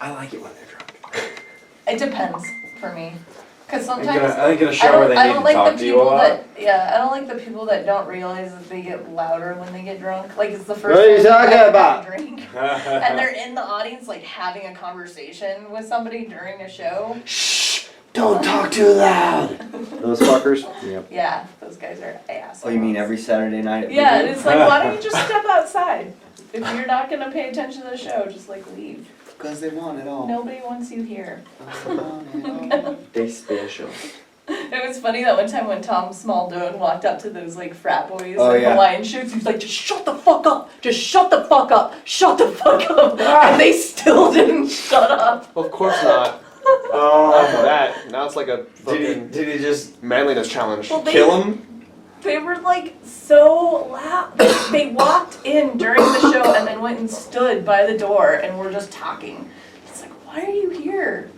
I like it when they're drunk. It depends for me. Because sometimes I think in a show where they need to talk to you a lot. I don't like the people that don't realize that they get louder when they get drunk. Like it's the first What are you time talking they have about? a drink, and they're in the audience like having a conversation with somebody during a show. Shh! Don't talk too loud. Those fuckers. Yep. Yeah, those guys are assholes. Oh, you mean every Saturday night at Yeah, Big it's like, why don't you just step outside? If you're not gonna pay attention to the show, just like leave. Because they want it all. Nobody wants you here. They special. It was funny that one time when Tom Smaldone walked up to those like frat boys Oh, in yeah. Hawaiian shirts, he was like, just shut the fuck up! Just shut the fuck up! Shut the fuck up! And they still didn't shut up. Well, of course not. Oh, After that, now it's like a fucking did he just manliness challenge. Well, kill him? They were like so loud. They walked in during the show and then went and stood by the door and were just talking. It's like, why are you here?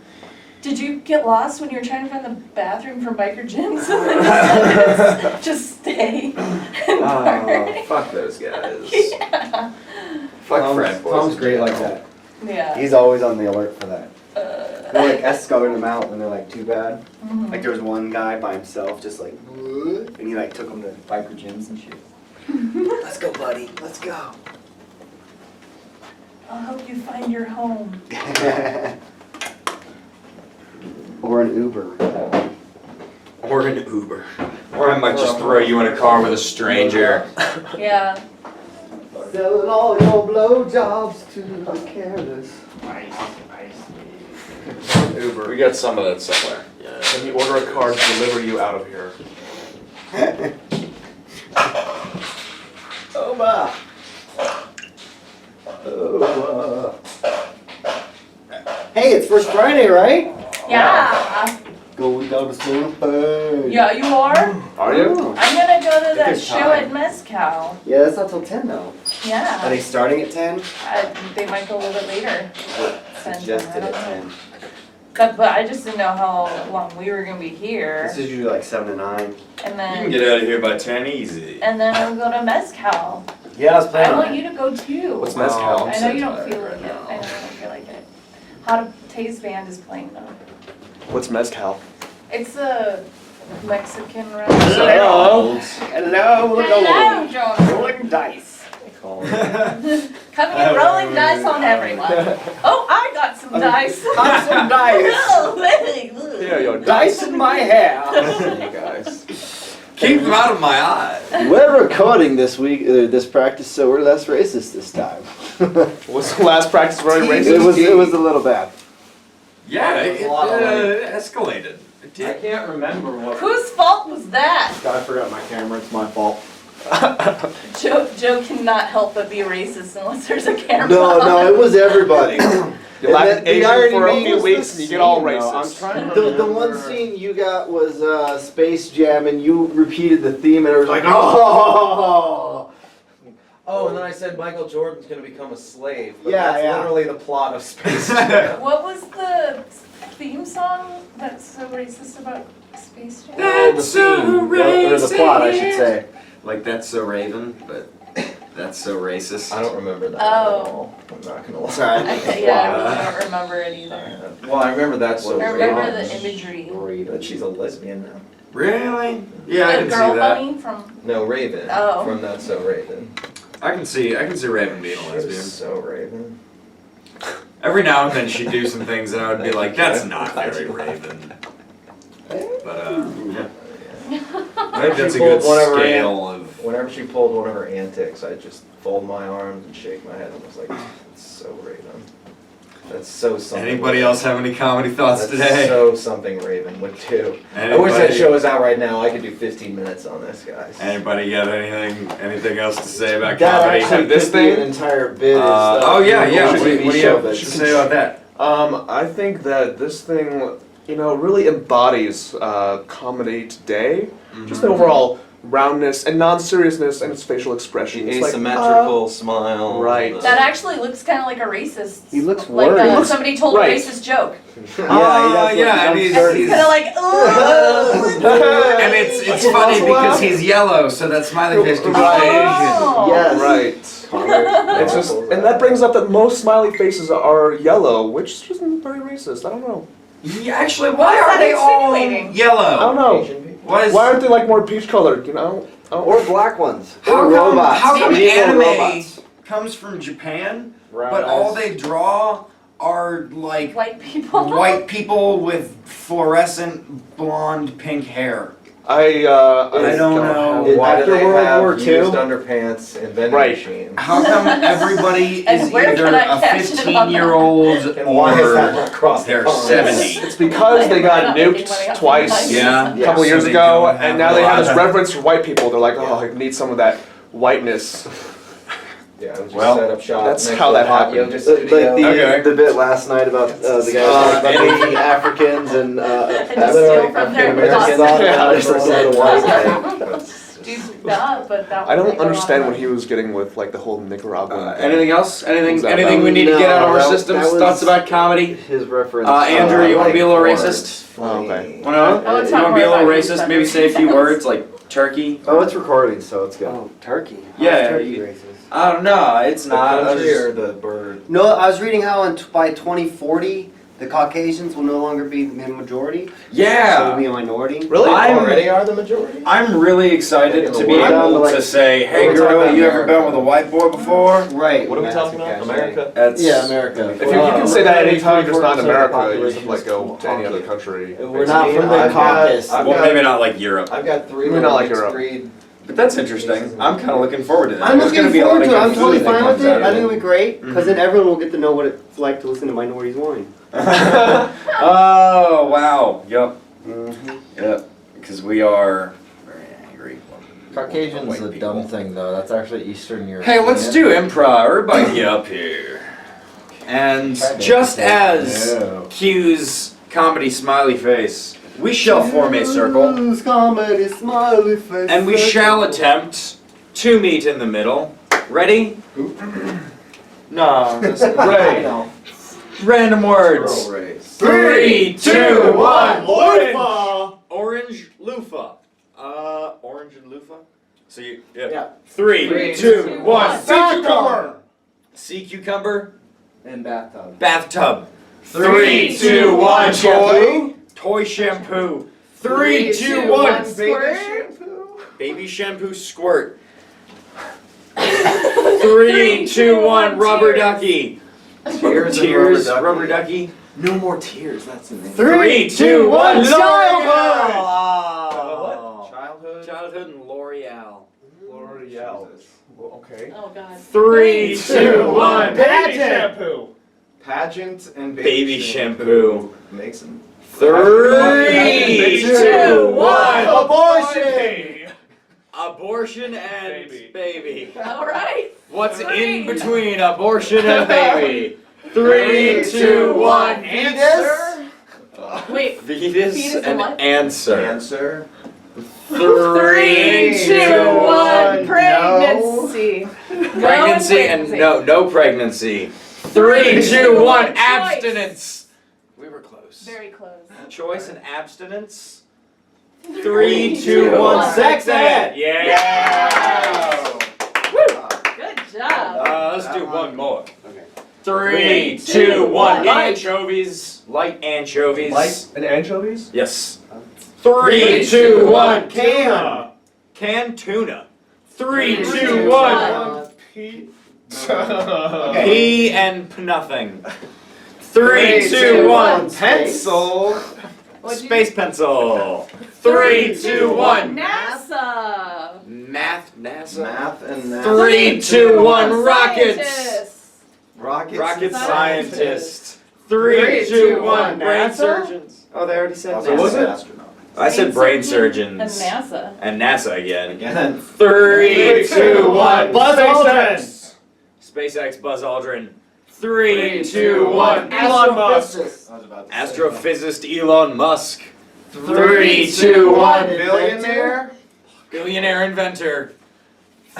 Did you get lost when you were trying to find the bathroom from biker gyms? Just stay. Oh, fuck those guys. Yeah. Fuck frat boys. Tom's in great like general. that. Yeah. He's always on the alert for that. They're like escorting them out when they're like too bad. Mhm. Like there was one guy by himself, just like, and he like took him to biker gyms and shit. Let's go, buddy. Let's go. I'll help you find your home. Or an Uber. Or an Uber. Or I might just throw you in a car with a stranger. Yeah. Selling all your blowjobs to the careless. Uber. We got some of that somewhere. Then you order a car to deliver you out of here. Oh my. Oh, Hey, it's First Friday, right? Yeah. Going down to Santa Fe. Yeah, you are? Are you? I'm gonna go to that there's show time. at Mezcal. Yeah, that's not till 10 though. Are Yeah. they starting at 10? They might go a little bit later. Suggested I at don't know. 10. But I just didn't know how long we were gonna be here. This is usually like 7 to 9. And You can then get out of here by 10 easy. and then I'll go to Mezcal. Yeah, I was I planning want on you to go too. What's mezcal? I know you don't feel like it. I know you don't feel like it. How to Taste Band is playing though. What's mezcal? It's a Mexican restaurant. Hello. Hello. Hello, John. Rolling dice. They call it. Coming in rolling dice on everyone. Oh, I got some dice. Got some dice. Oh, really? Yeah, yo, Dice in my hair. you guys. Keep them out of my eye. We're recording this week, this practice, so we're less racist this time. What's the last practice very racist? It was a little bad. Yeah, it a lot of escalated. It I did. can't remember what. Whose fault was that? I forgot my camera. It's my fault. Joe cannot help but be racist unless there's a camera. No, it was everybody. You lack And an the Asian irony for a being few was weeks the and you get all scene, though. racist. I'm trying to the one scene you got was Space Jam, and you repeated the theme, and it was like, oh. Oh, and then I said Michael Jordan's gonna become a slave. But Yeah, that's yeah. literally the plot of Space Jam. What was the theme song that's so racist about Space Jam? Oh, the theme, or the plot, I should say. Like, that's so Raven, but that's so racist. I don't remember that Oh. at all. I'm not gonna lie. Sorry. I don't remember it either. Well, I remember that so I remember Raven. the imagery. That she's a lesbian now. Really? Yeah, I The can see girl that. bunny from. No, Raven. Oh. From That's So Raven. I can see Raven being a lesbian. So Raven. Every now and then she'd do some things and I would be like, that's not very Raven. But, yeah. I think that's a good scale of... Whenever she pulled one of her antics, I'd just fold my arms and shake my head and was like, that's so Raven. That's so something. Anybody else have any comedy thoughts That's today? so something Raven would do. I wish that show was out right now. I could do 15 minutes on this, guys. Anybody got anything else to say about That comedy? actually This could be thing? an entire bid. Oh yeah. What What do you have to say about that? I think that this thing, really embodies comedy today. Just the overall roundness and non-seriousness in its facial expression. The It's asymmetrical smile. right. That actually looks kind of like a racist. He looks like worried. He looks- somebody told right. a racist joke. Yeah, and he's Kind of like, ugh. and it's funny because he's yellow, so that smiley face could be Asian. Oh. Yes. Right. It's just, and that brings up that most smiley faces are yellow, which isn't very racist. I don't know. Yeah, actually, why What's are that they all insinuating? yellow? I don't know. Asian people. Why is Why aren't they like more peach colored? You know? Oh. Or black ones. how Or come, robots. how come We need more anime robots. comes from Japan, Brown but eyes. all they draw are like White people. white people with fluorescent blonde pink hair? I don't know. Why do After they World have War II? used underpants and vending Right. machines? How come everybody And is where either can I a catch it on 15-year-old And why is that or not crossed they're the pond? 70? It's because they got They're not making money nuked off twice the Yeah. a couple So years they ago, don't have and now a they have lot this of- reverence for white people. They're like, oh, I need some of that whiteness. Yeah, we just Well, set up shop that's next how to that a hot happened. yoga Like studio. Okay. the bit last night about the guy talking about any- the Africans and just steal from their African-Americans. Yeah. Just instead of white. Do that, but that I would don't make a lot understand of what he was getting with like the whole Nicaraguan thing. Anything else? Anything? What's that Anything about? we need to get out of our No, systems? that was- Thoughts about comedy? His reference. Andrew, you want to be a little Like racist? Oh, okay. Wanna, Oh, let's you talk want to be a more little about racist? Easter Maybe say a few eggs. words like turkey. Oh, it's recording, so it's good. Oh, turkey. Yeah, How's turkey you- racist? I don't know. It's The not. I was country just- or the bird? No, I was reading how by 2040, the Caucasians will no longer be the majority. So Yeah. we'll be a minority. Really? I'm- already are the majority? I'm really excited to be We're down to, able like- to say, hey we're talking girl, about you ever America. been with a white boy before? Right. What are we Massive talking about? cachet. America? That's Yeah, America. If you can say that anytime, just not in America, you just have to like go to any other Honky. country. We're not from the I've got- Caucasus. I've Well, got- maybe not like Europe, I've got three Maybe little not like mixed Europe. breed. but that's interesting. I'm kind of looking forward to that. I'm There's looking gonna be a lot forward of to it. good I'm food totally that fine comes with it. out of I think it'll be great because then everyone will get to know what it's like to listen to minorities whine. Oh wow! Yep. Mm-hmm. Yep. Because we are very angry. Caucasian's white a people. dumb thing though. That's actually Eastern Europe. Hey, let's do improv. Everybody get up here. And just as No. Q's comedy smiley face, we shall form a circle, Comedy, smiley face. and we shall attempt to meet in the middle. Ready? No, just Right. random words. Girl race. 3, 2, 1. Loofah! Orange loofah. Orange and loofah. So you, yeah. Yeah. 3, 2, 1. Sea cucumber! Sea cucumber. And bathtub. Bathtub. 3, 2, 1. Toy? Toy shampoo. 3, 2, 1. Squirt. Baby shampoo squirt. 3, 2, 1. Rubber ducky. Tears and Tears. rubber Rubber ducky. ducky. No more tears, that's the name. 3, 2, 1. Childhood! L'Oreal. Childhood? Childhood and L'Oreal. L'Oreal. Well, okay. Oh god. 3, 2, 1. Baby shampoo! Pageant and Baby shampoo. Makes them. 3, 2, 1. Abortion! Abortion and baby. All right. What's Three. in between abortion and baby? 3, 2, 1. Answer. Wait. Fetus Fetus and and what? answer. Answer. 3, 2, 1. Pregnancy. Pregnancy and no pregnancy. 3, 2, 1. Abstinence. We were close. Very close. Choice and abstinence. 3, 2, 1. Sex ed. Yeah. Good job. Let's do one more. Okay. 3, 2, 1. Anchovies. Light anchovies. Light and anchovies? Yes. 3, 2, 1. Can! Canned tuna. 3, 2, 1. P and nothing. 3, 2, 1. Pencil! What'd you- Space pencil. 3, 2, 1. NASA. NASA. Math and math. 3, 2, 1. Rockets. Scientists. Rockets. Rocket Scientists. scientist. 3, 2, 1. Brain NASA? surgeons. Oh, they already said Also, was NASA. it? astronaut. I said brain And surgeons. NASA. And NASA again. Again. 3, 2, 1. Buzz Aldrin! SpaceX Buzz Aldrin. 3, 2, 1. Elon Musk! I was about to say Astrophysicist Elon Musk. 3, 2, 1. Billionaire? Billionaire inventor.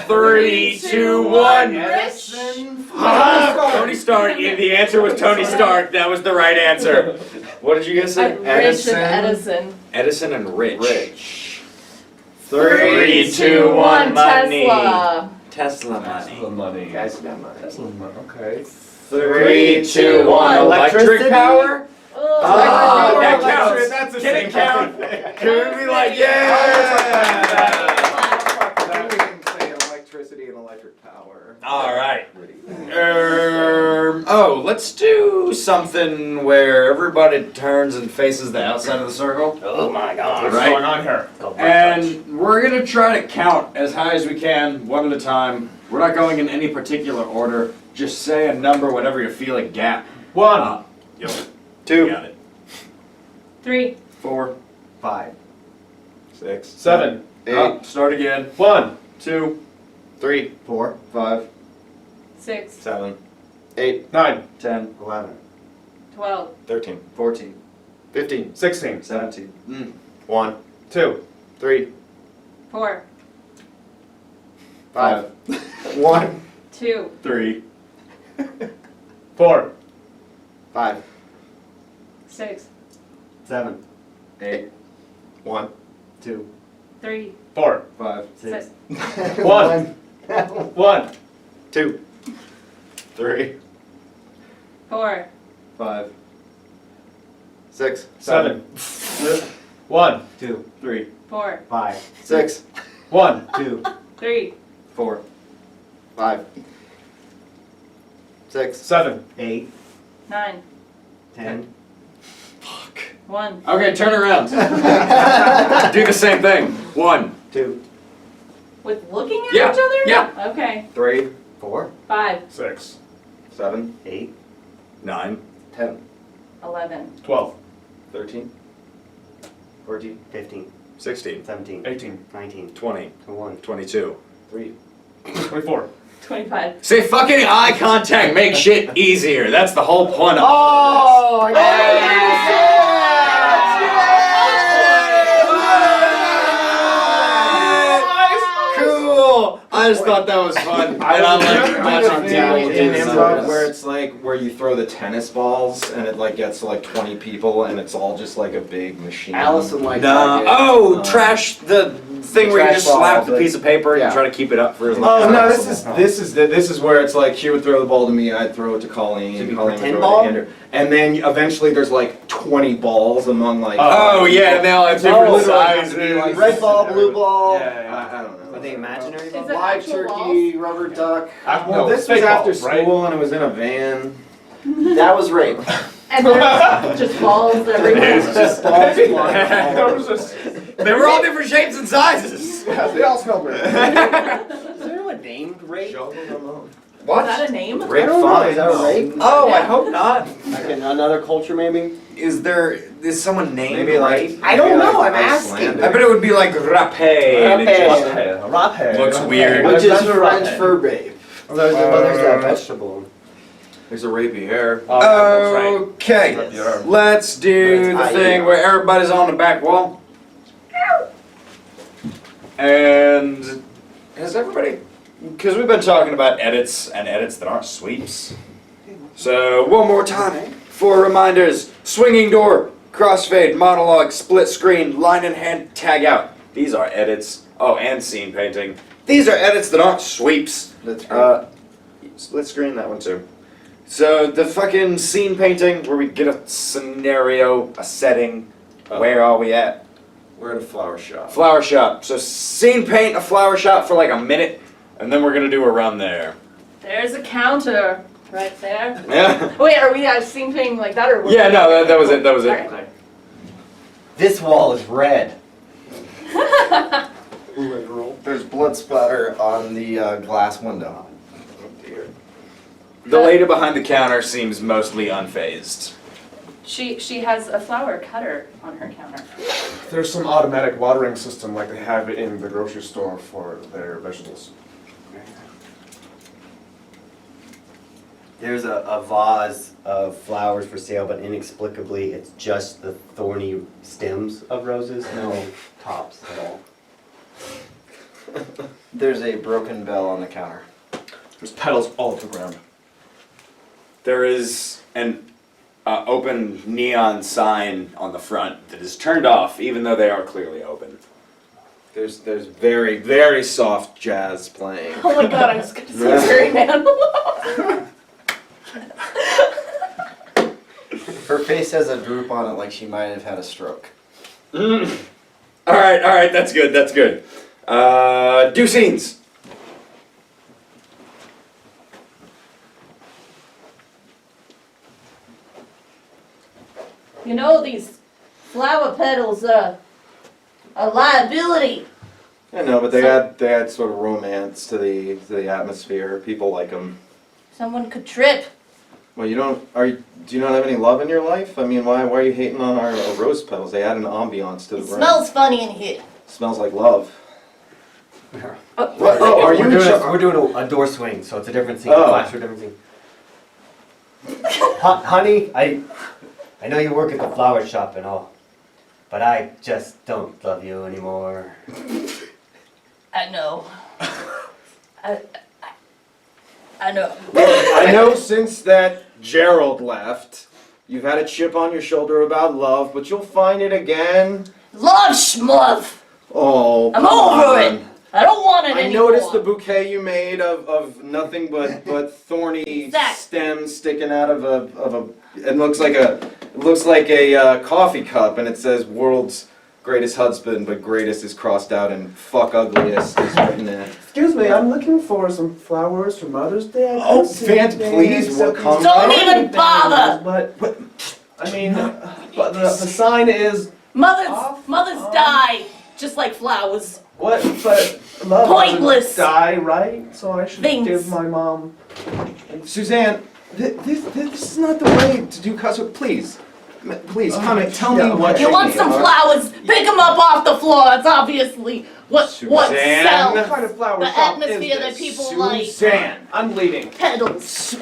3, 2, 1. Edison. Tony Stark. The answer was Tony Stark. That was the right answer. What did you guys say? Rich and Edison. Edison and Rich. Rich. 3, 2, 1. Money. Tesla. Tesla money. The money. Guys got money. Okay. 3, 2, 1. Electric Electricity? power. Oh, that electric- counts. that's the Can same it count? thing. Can we be like, yeah? We can say electricity and electric power. All right. Let's do something where everybody turns and faces the outside of the circle. Oh my god. What's Right. going on here? And we're gonna try to count as high as we can, one at a time. We're not going in any particular order. Just say a number, whatever you feel like gap. 1. Yep. 2, Got it. 3. 4, 5. 6, 7. 8, start again. 1. 2, 3, 4. 5, 6. 7, 8, 9. 10, 11. 12. 13, 14. 15, 16. 17. 1, 2. 3, 4. 5, 1, 2. 3. 4. 5, 6. 7. 8. 1, 2. 3. 4. 5. 6. 1. 1. 2, 3, 4. 5. 6, 7. 1. 2. 3. 4. 5. 6, 1. 2. 3. 4. 5, 6, 7. 8. 9. 10. 1. Okay, turn around. Do the same thing. 1. 2. With looking at Yeah, each other? yeah. Okay. 3, 4. 5. 6. 7, 8. 9. 10, 11. 12. 13, 14, 15. 16. 17. 18. 19. 20. 21. 22. 3, 24. 25. Say fucking eye contact, make shit easier. That's the whole point of Oh, Cool! I just thought that was fun. And I like watching people in do improv this. where it's like where you throw the tennis balls and it like gets to like 20 people and it's all just like a big machine. Allison liked No. that. Oh, trash the thing where you trash just slap balls, the piece of paper and yeah. you try to keep it up for as long Oh as no! possible. This is where it's like she would throw the ball to me, I'd throw it to Colleen, Should be Colleen would pretend throw ball? it to Andrew, and then eventually there's like 20 balls among like. Oh yeah, and they all have different literally have to be sizes. like- Red ball, blue ball. I don't know. Are they imaginary? Is it Live actual turkey, rubber duck. Well, this was after school and it was in a van. That was rape. And there's just balls everywhere. It's just balls flying. They were all different shapes and sizes. They all smell great. Is there anyone named rape? Is that a name? Rape I don't know, fine. is that a rape? Oh, I hope not. Like in another culture maybe? Is someone named Maybe like Rape? I don't maybe know, like I'm asking. Icelandic. I bet it would be like rape. and it just Rapé. looks weird. Which is French for rape. Oh, there's that vegetable. There's a rapey hair. Okay, let's do the thing where everybody's on the back wall. And has everybody, because we've been talking about edits and edits that aren't sweeps. So one more time for reminders: swinging door, crossfade, monologue, split screen, line in hand, tag out. These are edits. Oh, and scene painting. These are edits that aren't sweeps. That's right. Split screen, that one too. So the fucking scene painting where we get a scenario, a setting. Where are we at? We're at a flower shop. Flower shop. So scene paint a flower shop for like a minute, and then we're gonna do a run there. There's a counter right there. Yeah. Wait, are we scene painting like that or? Yeah. No, that was it. That was it. Alright. This wall is red. There's blood splatter on the glass window. The lady behind the counter seems mostly unfazed. She has a flower cutter on her counter. There's some automatic watering system like they have in the grocery store for their vegetables. There's a vase of flowers for sale, but inexplicably it's just the thorny stems of roses, no tops at all. There's a broken bell on the counter. There's petals all over the ground. There is an open neon sign on the front that is turned off, even though they are clearly open. There's very, very soft jazz playing. Oh my god, I was gonna say Barry Manilow. Her face has a droop on it like she might have had a stroke. All right, that's good, that's good. Do scenes. You know, these flower petals are a liability. I know, but they add sort of romance to the atmosphere. People like them. Someone could trip. Well, do you not have any love in your life? I mean, why are you hating on our rose petals? They add an ambiance to the It room. smells funny in here. Smells like love. Oh, are you we're doing a door swing, so it's a different scene. Oh. Clash for a different scene. Honey, I know you work at the flower shop and all, but I just don't love you anymore. I know. I know. I know since that Gerald left, you've had a chip on your shoulder about love, but you'll find it again. Love schmuff. Oh, I'm come over on. it. I don't want it I anymore. noticed the bouquet you made of nothing but thorny Zach. stems sticking out of a. It looks like a coffee cup, and it says "World's Greatest Husband," but "Greatest" is crossed out, and "Fuck Ugliest" is written in. Excuse me, I'm looking for some flowers for Mother's Day. I Oh, can't see Vance, anything please, except what these Don't tiny even things, bother! But I mean, but the sign is Mothers die just like flowers. what? But love Pointless doesn't die, right? So I should things. give my mom. Suzanne, this is not the way to do custom. Please, come tell me yeah, what okay. You want some flowers? Pick them up off the floor. That's obviously what Suzanne. sells. What kind of flower The shop atmosphere is that this? people like. Suzanne. I'm bleeding. Petals.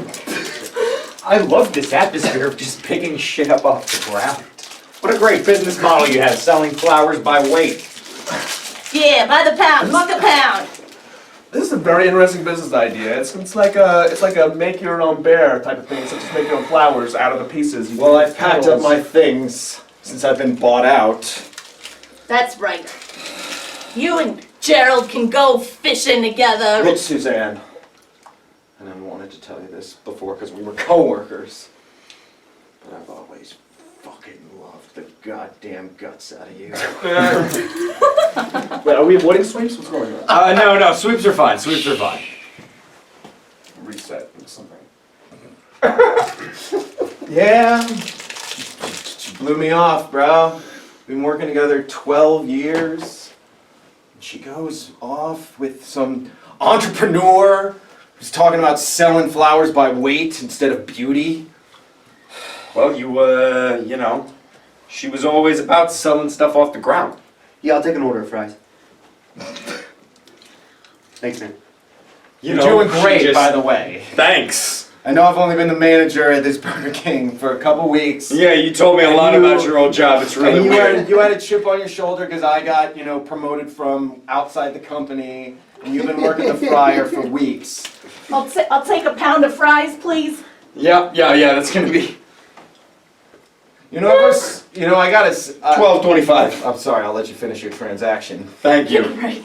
I love this atmosphere of just picking shit up off the ground. What a great business model you have, selling flowers by weight. Yeah, by the pound. $1 a pound. This is a very interesting business idea. It's like a make your own bear type of thing. So just make your own flowers out of the pieces. Well, I've packed up my things since I've been bought out. That's right. You and Gerald can go fishing together. Look, Suzanne, and I wanted to tell you this before because we were co-workers, but I've always fucking loved the goddamn guts out of you. Wait, are we avoiding sweeps? What's going on? No, sweeps are fine, sweeps are fine. Reset something. Yeah, she blew me off, bro. Been working together 12 years. She goes off with some entrepreneur who's talking about selling flowers by weight instead of beauty. Well, you know, she was always about selling stuff off the ground. Yeah, I'll take an order of fries. Thanks, man. You're doing she great, just- by the way. Thanks. I know I've only been the manager at this Burger King for a couple weeks. Yeah, you told me a And lot you- about your old job. It's really And weird. you had a chip on your shoulder because I got, promoted from outside the company. And you've been working the fryer for weeks. I'll take a pound of fries, please. Yeah, that's gonna be I gotta. $12.25. I'm sorry, I'll let you finish your transaction. Thank you. Right.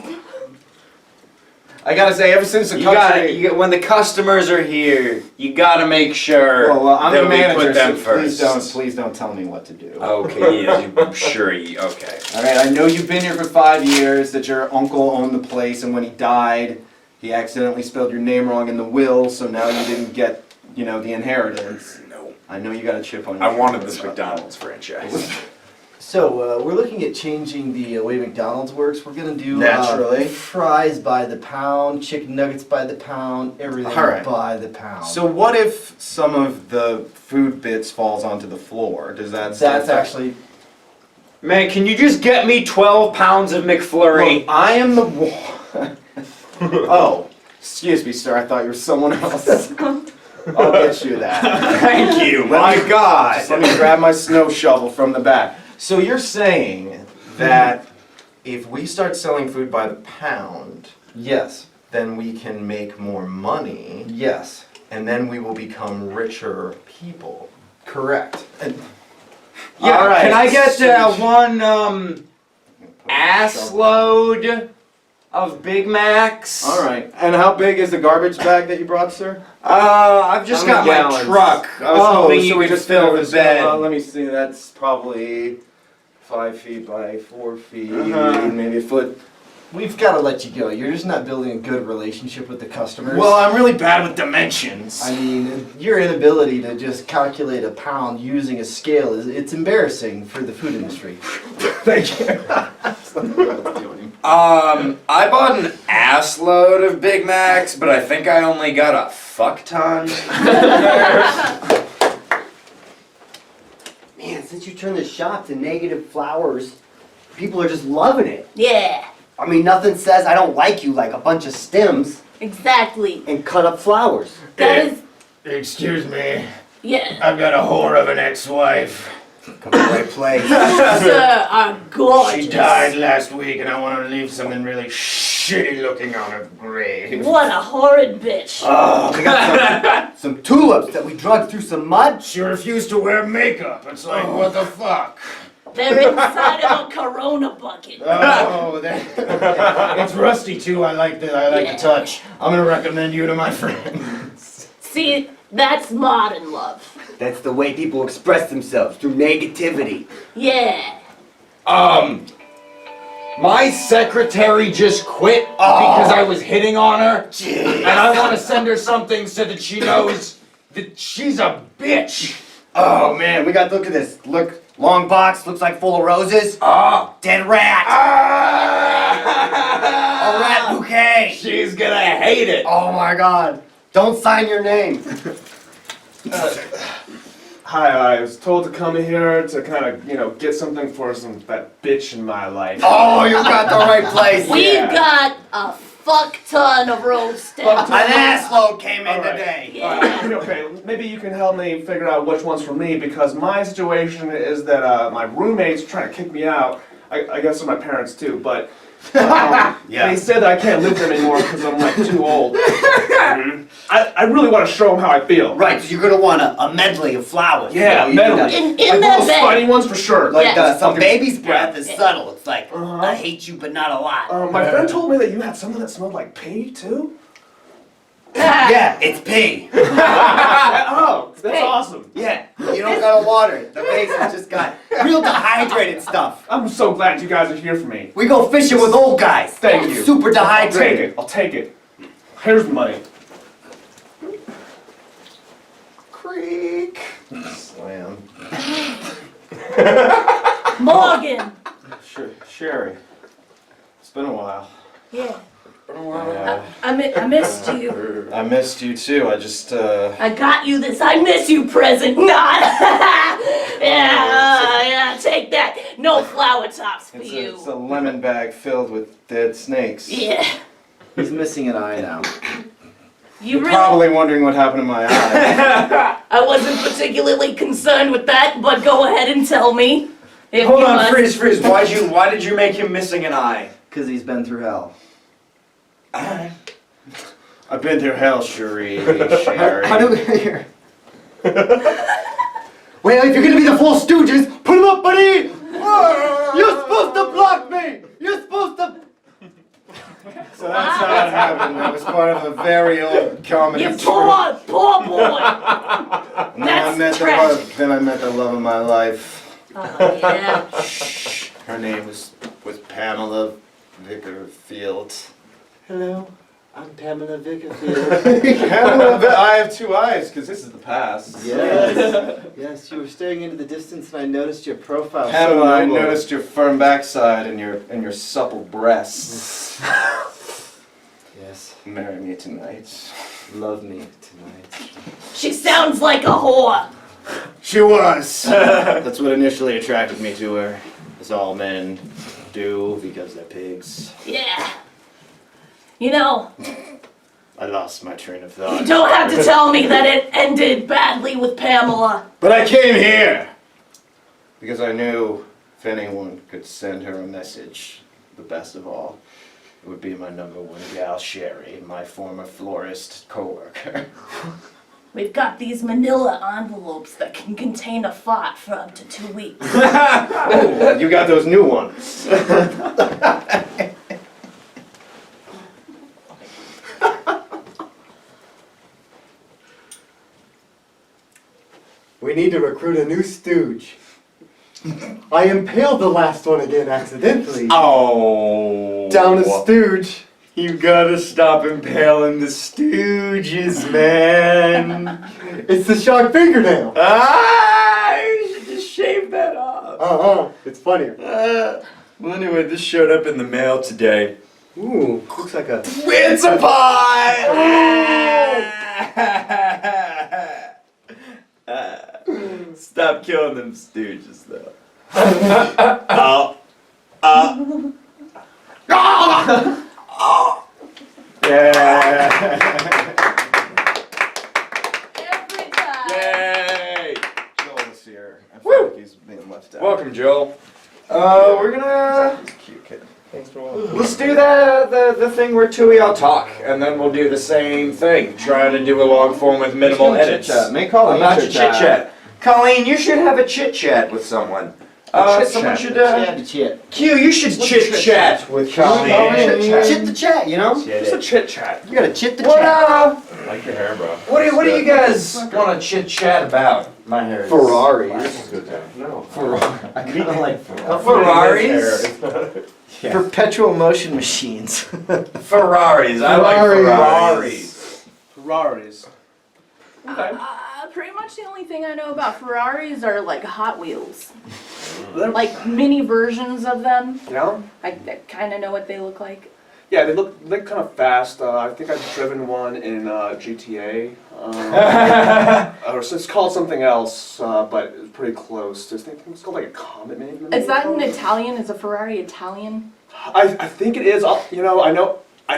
I gotta say, ever since the country. When the customers are here, you gotta make sure Well, I'm that the we manager, put them so first. please don't tell me what to do. Okay, yeah, I'm sure you. Okay. All right, I know you've been here for 5 years. That your uncle owned the place, and when he died, he accidentally spelled your name wrong in the will, so now you didn't get, the inheritance. No. I know you got a chip on your I shoulder. wanted this McDonald's franchise. So, we're looking at changing the way McDonald's works. We're gonna do Naturally. fries by the pound, chicken nuggets by the pound, everything All right. by the pound. So what if some of the food bits falls onto the floor? Does that? that's actually Man, can you just get me 12 pounds of McFlurry? Look, I am the one. Oh, excuse me, sir. I thought you were someone else. I'll get you that. Thank you. My Just God. let me grab my snow shovel from the back. So you're saying that if we start selling food by the pound, Yes. Then we can make more money. Yes. And then we will become richer people. Correct. Yeah, All right, can I get so- one ass load of Big Macs? All right. And how big is the garbage bag that you brought, sir? I've just How got many my gallons? truck. I was hoping you we could fill the bed. let me see. That's probably 5 feet by 4 feet, Uh-huh. maybe a foot. We've got to let you go. You're just not building a good relationship with the customers. Well, I'm really bad with dimensions. I mean, your inability to just calculate a pound using a scale it's embarrassing for the food industry. Thank you. That's not what I was doing. I bought an ass load of Big Macs, but I think I only got a fuck ton. Man, since you turned the shop to negative flowers, people are just loving it. Yeah, I mean, nothing says I don't like you like a bunch of stems exactly. and cut up flowers. That is, Excuse me. yeah. I've got a whore of an ex-wife. Come to the right place. You, sir, are gorgeous. She died last week, and I want to leave something really shitty looking on her grave. What a horrid bitch. Oh, We got some tulips that we drugged through some mud. she refused to wear makeup. It's like, what the fuck? They're inside of a Corona bucket. Oh, it's rusty too. I like the touch. I'm gonna recommend you to my friends. See, that's modern love. That's the way people express themselves, through negativity. Yeah. My secretary just quit because I was hitting on her, and I want to send her something so that she knows that she's a bitch. Oh man, we got, look at this. Look, long box, looks like full of roses. Dead rat. A rat bouquet. She's gonna hate it. Oh my god. Don't sign your name. Hi, I was told to come here to kind of, get something for that bitch in my life. Oh, you got the right place. We've got a fuck ton of rose stems. An ass load came in All right. today. Yeah. Okay, maybe you can help me figure out which one's for me, because my situation is that my roommate's trying to kick me out. I guess they're my parents too, but they said that I can't live there anymore because I'm like too old. I really want to show them how I feel. Right, so you're gonna want a medley of flowers. Yeah, You know, you medley. In Like that those bed. spiny ones for sure. Like Yes. some baby's breath is Yeah. subtle. It's like, Uh-huh. I hate you, but not a lot. My friend told me that you had something that smelled like pee too. Yeah, it's pee. Oh, that's awesome. Yeah, you don't gotta water it. The base has just got real dehydrated stuff. I'm so glad you guys are here for me. We go fishing with old guys. Thank you. Super I'll take dehydrated. it. I'll take it. Here's the money. Creak. Slam. Morgan. Sherry. It's been a while. Yeah. Yeah. I missed you. I missed you too. I just I got you this I miss you present. Not. yeah, take that. No flower tops for you. it's a lemon bag filled with dead snakes. Yeah. He's missing an eye now. You You're really. probably wondering what happened to my eye. I wasn't particularly concerned with that, but go ahead and tell me. If Hold you on, must. freeze. Why did you make him missing an eye? Because he's been through hell. I've been through hell, Sherry. Sherry. How do we here? Well, if you're gonna be the Four Stooges, put 'em up, buddy! You're supposed to block me! You're supposed to. So that's how it happened. That was part of a very old comedy. You poor boy. And then I That's met tragic. then I met the love of my life. Oh, yeah. Her name was Pamela Vickerfield. Hello, I'm Pamela Vickerfield. Pamela, I have two eyes because this is the past. Yes. Yes, you were staring into the distance and I noticed your profile. Pamela, so I noble. noticed your firm backside and your supple breasts. Yes, Marry me tonight. love me tonight. She sounds like a whore. She was. That's what initially attracted me to her. As all men do because they're pigs. Yeah. You know, I lost my train of thought. you don't have to tell me that it ended badly with Pamela. But I came here because I knew if anyone could send her a message, the best of all, would be my number one gal, Sherry, my former florist coworker. We've got these manila envelopes that can contain a fart for up to 2 weeks. Oh, you got those new ones. We need to recruit a new stooge. I impaled the last one again accidentally. Oh. Down a stooge. You gotta stop impaling the stooges, man. It's the shark fingernail. You should just shave that off. It's funnier. Well, anyway, this showed up in the mail today. Ooh, looks like a... It's a pie! Stop killing them stooges, though. Yeah. Every time. Yay! Joel's here. I feel like he's being left out. Welcome, Joel. We're gonna... He's a cute kid. Thanks for watching. Let's do the thing where two of y'all talk, and then we'll do the same thing, trying to do a long form with minimal edits. Chit-chat. Make Colleen About your chit-chat. chit-chat. Colleen, you should have a chit-chat with someone. Someone should, Chit. Q, you should chit-chat with Colleen. Chit the chat, you know? Just a chit chat. You gotta chit the What, chat. I like your hair, bro. what do you guys want to chit-chat about? My hair is... Ferraris. No. I kinda like Ferraris? perpetual motion machines. Ferraris. I like Ferraris. Ferraris. Okay. Pretty much the only thing I know about Ferraris are like Hot Wheels. Like mini versions of them. You know? I kind of know what they look like. Yeah, they look kind of fast. I think I've driven one in GTA. Or so it's called something else, but it's pretty close. I think it's called like a Comet, maybe. Is that an Italian? Is a Ferrari Italian? I think it is. You know, I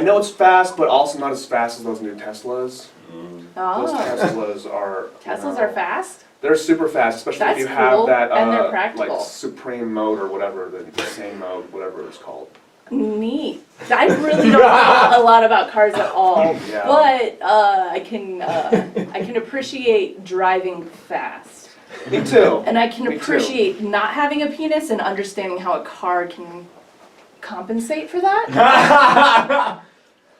know it's fast, but also not as fast as those new Teslas. Those Oh. Teslas are. Teslas are fast? They're super fast, especially That's if you have cool, that and they're practical. like Supreme mode or whatever, the insane mode, whatever it's called. Neat. I really don't know a lot about cars at all, Yeah. but I can appreciate driving fast, Me too. and I can Me too. appreciate not having a penis and understanding how a car can compensate for that.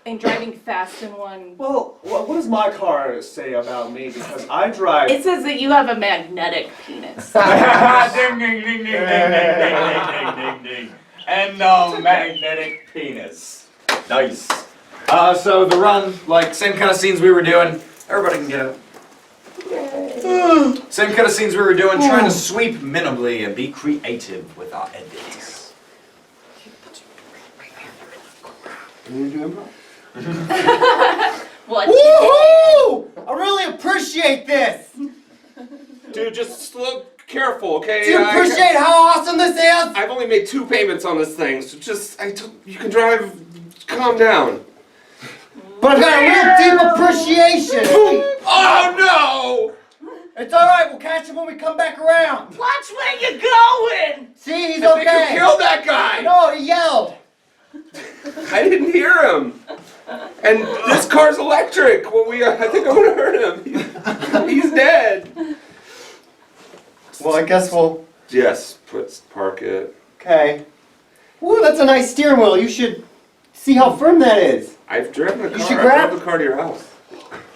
And driving fast in one. Well, what does my car say about me? Because I drive. It says that you have a magnetic penis. Ding, ding, ding, ding, ding, ding, ding, ding, ding. And no magnetic penis. Nice. So the run, like, same kind of scenes we were doing. Everybody can get up. Same kind of scenes we were doing, trying to sweep minimally and be creative with our edits. What? Woohoo! I really appreciate this! Dude, just look careful, okay? Do you appreciate how awesome this is? I've only made 2 payments on this thing, so just, you can drive, calm down. But I've got a real deep appreciation! Oh no! It's alright, we'll catch him when we come back around! Watch where you're going! See, he's I think okay! you killed that guy! No, he yelled! I didn't hear him. And this car's electric. Well, I think I'm gonna hurt him. He's dead. Well, I guess we'll... Yes, park it. Okay. Ooh, that's a nice steering wheel. You should see how firm that is. I've driven the car. should I grab- drove the car to your house.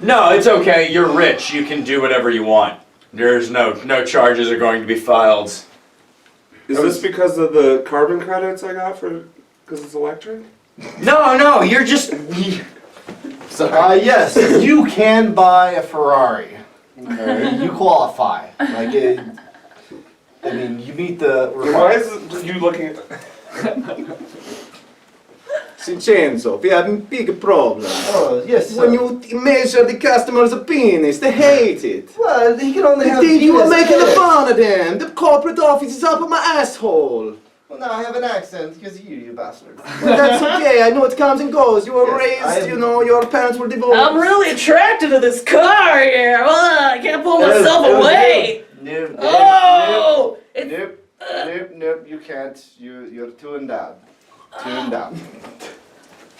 No, it's okay. You're rich. You can do whatever you want. There's no charges are going to be filed. Is this because of the carbon credits I got because it's electric? No, you're just... Yes, you can buy a Ferrari. Okay, you qualify. Like it, I mean, you meet the Why requirements. is you looking at... Vincenzo, we have a big problem. Oh, yes, sir. When you measure the customer's penis, they hate it. Well, he can only They have think you are penis making head. fun of them. The corporate office is up at my asshole. Well, now I have an accent because of you bastard. But that's okay. I know it comes and goes. You were Yes, I raised, am- your parents were divorced. I'm really attracted to this car here. I can't pull myself away. Nope. Oh! Nope. You can't. You're tuned down. Tuned down.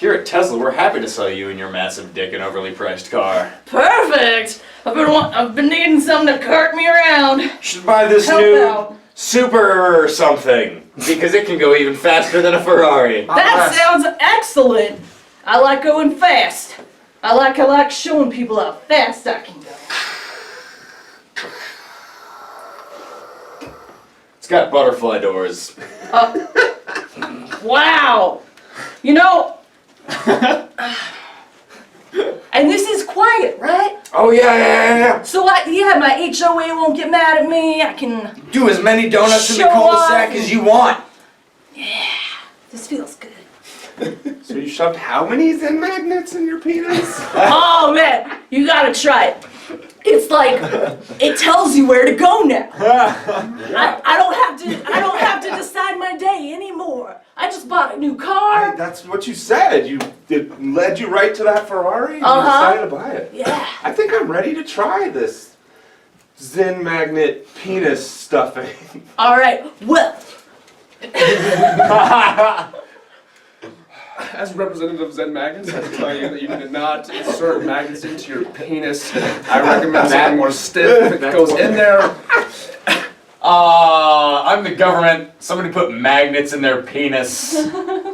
Here at Tesla, we're happy to sell you and your massive dick an overly priced car. Perfect. I've been needing something to cart me around. You should buy this Help new out. Super something, because it can go even faster than a Ferrari. That sounds excellent. I like going fast. I like showing people how fast I can go. It's got butterfly doors. Wow. You know, and this is quiet, right? Oh yeah. So my HOA won't get mad at me. I can Do as many donuts in the Show cul-de-sac off. as you want. This feels good. So you shoved how many Zen magnets in your penis? Oh man, you gotta try it. It's like it tells you where to go now. I don't have to decide my day anymore. I just bought a new car. That's what you said. It led you right to that Ferrari. And you Uh-huh. decided to buy it. Yeah. I think I'm ready to try this Zen magnet penis stuffing. All right. Well, As representative of Zen Magnets, I can tell you that you do not insert magnets into your penis. I recommend something more stiff that goes in there. I'm the government. Somebody put magnets in their penis,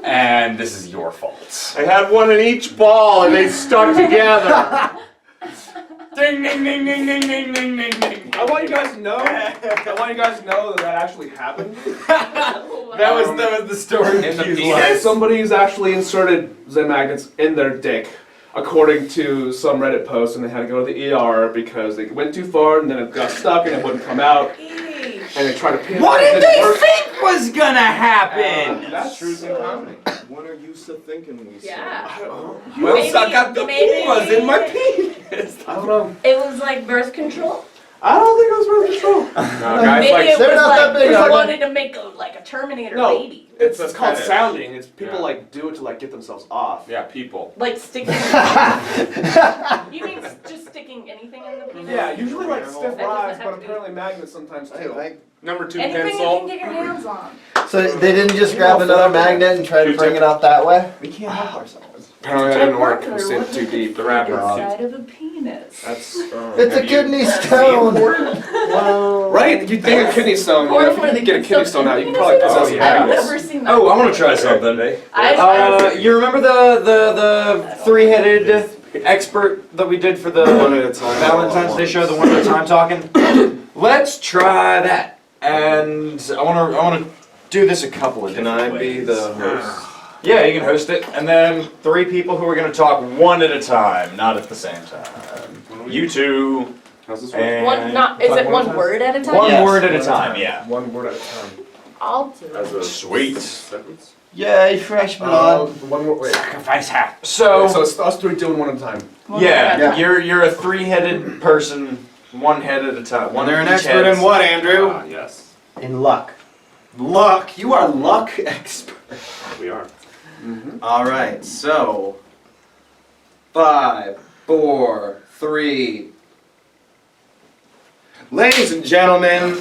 and this is your fault. I had one in each ball and they stuck together. Ding ding ding ding ding ding ding ding ding. I want you guys to know that actually happened. That was the story. In the Hughes penis? life. Somebody's actually inserted Zen magnets in their dick, according to some Reddit post, and they had to go to the ER because they went too far and then it got stuck and it wouldn't come out. And they tried to pin What it. did they think was gonna happen? That's true. comedy. What are you so thinking we said? yeah. Well, Maybe- suck up the maybe- pumas in my penis. I don't know. It was like birth control. I don't think it was birth control. No, guys, Maybe like, it they're was not like that big, they are they? wanted to make a Terminator No. baby. It's a called fetish. sounding. It's people Yeah. like do it to like get themselves off. yeah, people. Like sticking. You mean just sticking anything in the penis? Yeah, usually like stiff That doesn't rides, have but to be- apparently magnets sometimes too. Number 2 Anything you pencil. can get your hands on. So they didn't just grab another magnet and try to bring it out that way? We can't help ourselves. Apparently that didn't work. Marker, It was what too the deep. The fuck wrapper. inside of a penis. That's. It's a kidney stone. Wow. Right? You'd think a kidney stone. Or If you where they can get a put kidney stuff stone in out, the you can penis probably and possess stuff. some I've magnets. never seen that. Oh, I want to try something. You remember the three-headed expert that we did for the One at a time. Valentine's Day show, the one at a time talking? Let's try that. And I want to do this a couple of Can different I be ways. the host? Yeah, you can host it, and then 3 people who are going to talk one at a time, not at the same time. You two. How's this work? And Is it one word at a time? one Yes. word at a time, yeah. One word at a time. I'll do As it. a Sweet. sentence? Yay, fresh blood. One more. Wait. Sacrifice half. So So, it's us 3 doing one at a time. yeah, you're a 3-headed person, one head at a time. One They're an each expert heads. in what, Andrew? Yes, In luck. Luck. You are luck expert. we are. All right, so 5, 4, 3. Ladies and gentlemen,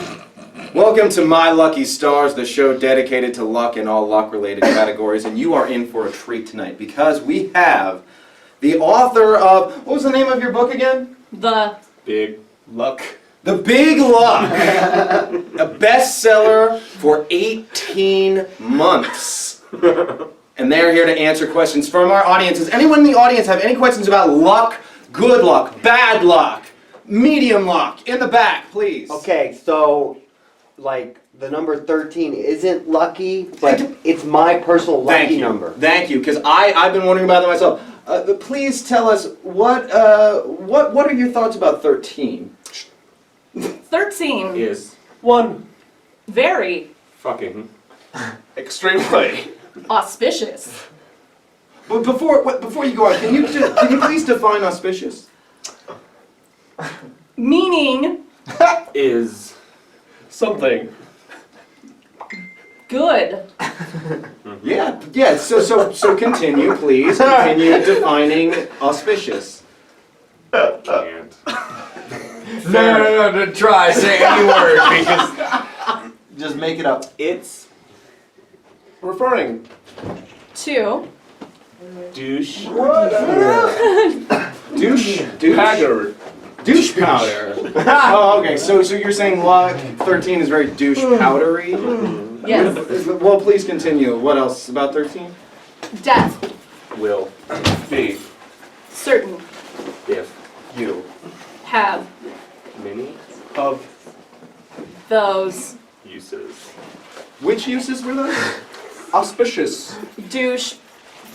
welcome to My Lucky Stars, the show dedicated to luck and all luck-related categories. And you are in for a treat tonight because we have the author of, what was the name of your book again? The Big. Luck. The Big Luck, a bestseller for 18 months. And they're here to answer questions from our audience. Does anyone in the audience have any questions about luck, good luck, bad luck, medium luck? In the back, please. Okay, so like the number 13 isn't lucky, but it's my personal Thank lucky you. number. Thank you, because I've been wondering about that myself. Please tell us what are your thoughts about 13? 13. Is One. Very fucking. Extremely. auspicious. But before you go on, can you please define auspicious? Meaning Is. Something. good. Yeah. So continue, please. Continue defining auspicious. Can't. No, try, say any word, because Just make it up. It's. Referring. To Douche. Douche. Haggard. Douche powder. Oh, okay. So you're saying luck 13 is very douche powdery? Yes. Well, please continue. What else about 13? Death. Will. Be. Certain. If. You. Have. Many. Of Those. Uses. which uses were those? Auspicious. Douche.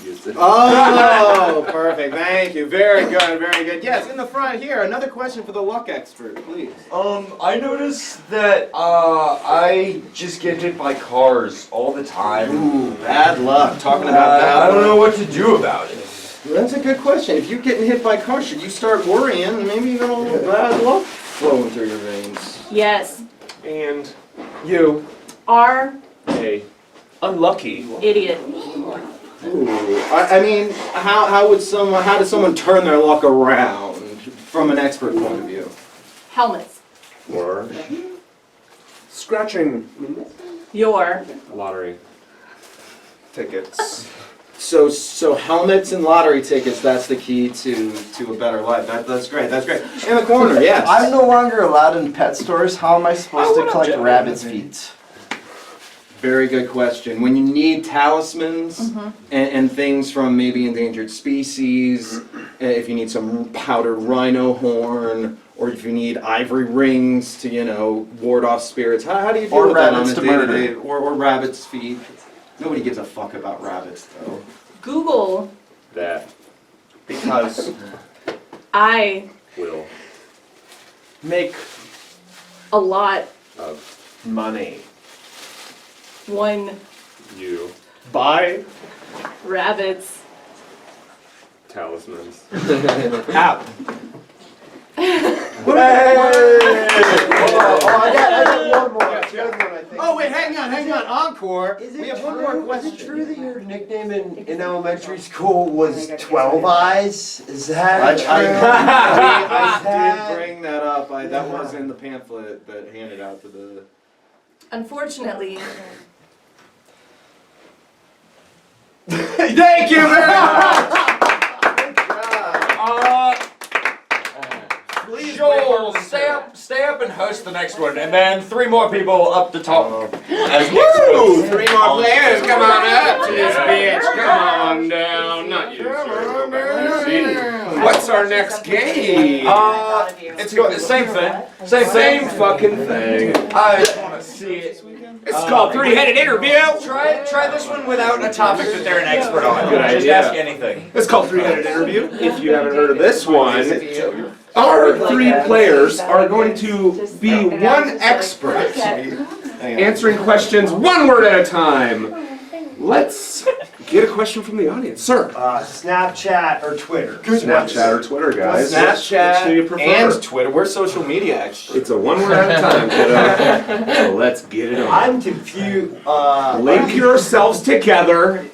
Uses. Oh, perfect. Thank you. Very good. Very good. Yes, in the front here. Another question for the luck expert, please. I noticed that I just get hit by cars all the time. Ooh, bad luck. Talking about bad luck. I don't know what to do about it. Well, that's a good question. If you're getting hit by cars, should you start worrying? Maybe you got a little bad luck flowing through your veins. Yes. And you. Are. A. Unlucky. Idiot. Ooh, I mean, how does someone turn their luck around from an expert point of view? Helmets. Or. Scratching Your. Lottery. tickets. So helmets and lottery tickets, that's the key to a better life. That's great, that's great. In the corner, yes. I'm no longer allowed in pet stores. How am I supposed to collect rabbits' feet? Very good question. When you need talismans and things from maybe endangered species, if you need some powdered rhino horn, or if you need ivory rings to, ward off spirits, how do you deal Or with that on rabbits a to day-to-day? Or rabbits' feet. Nobody gives a fuck about rabbits, though. Google. That. Because I. Will. make A lot. Of. money. One. You. Buy Rabbits. Talismans. app. I got one more. Good one, I think. Oh, wait, hang on. Encore. We have one more question. Is it true that your nickname in elementary school was 12 Eyes? Is that true? I did bring that up. That was in the pamphlet that handed out to the... Unfortunately. Thank you very much! Please Joel, stay up and host the next one, and then 3 more people up the top. As next Woo! ones. 3 more players, come on up to this bitch. Come on down. Not you, sir. What's our next game? It's got the same thing. Same fucking thing. I want to see it. It's called Three-Headed Interview. Try this one without a topic that they're an expert on. Good Just idea. ask anything. It's called Three-Headed Interview. If you haven't heard of this one, our 3 players are going to be one expert, answering questions 1 word at a time. Let's get a question from the audience. Sir. Snapchat or Twitter? Snapchat or Twitter, guys. Snapchat Which do you prefer? and Twitter. We're social media experts. It's a 1 word at a time, kiddo. So let's get it on. I'm confused. Link yourselves together.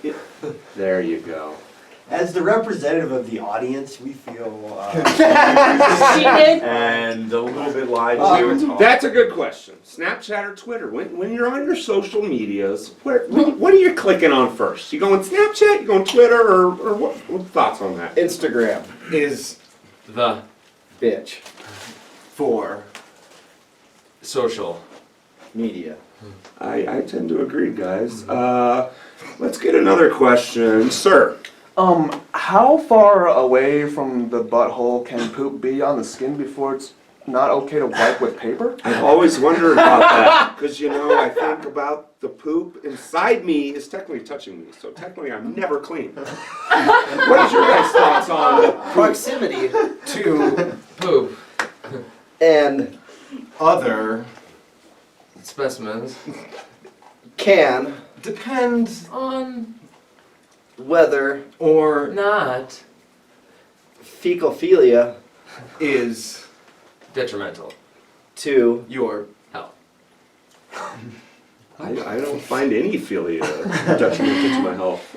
There you go. As the representative of the audience, we feel Cheated. And a little bit lied. That's a good question. Snapchat or Twitter? When you're on your social medias, what are you clicking on first? You going Snapchat? You going Twitter? Or what thoughts on that? Instagram is The bitch for social. media. I tend to agree, guys. Let's get another question, sir. How far away from the butthole can poop be on the skin before it's not okay to wipe with paper? I've always wondered about that because I think about the poop inside me is technically touching me, so technically I'm never clean. What is your guys' thoughts on Proximity To poop. and Other Specimens. can depends On whether or not fecalphilia is detrimental. to your Health. I don't find any philia detrimental to my health.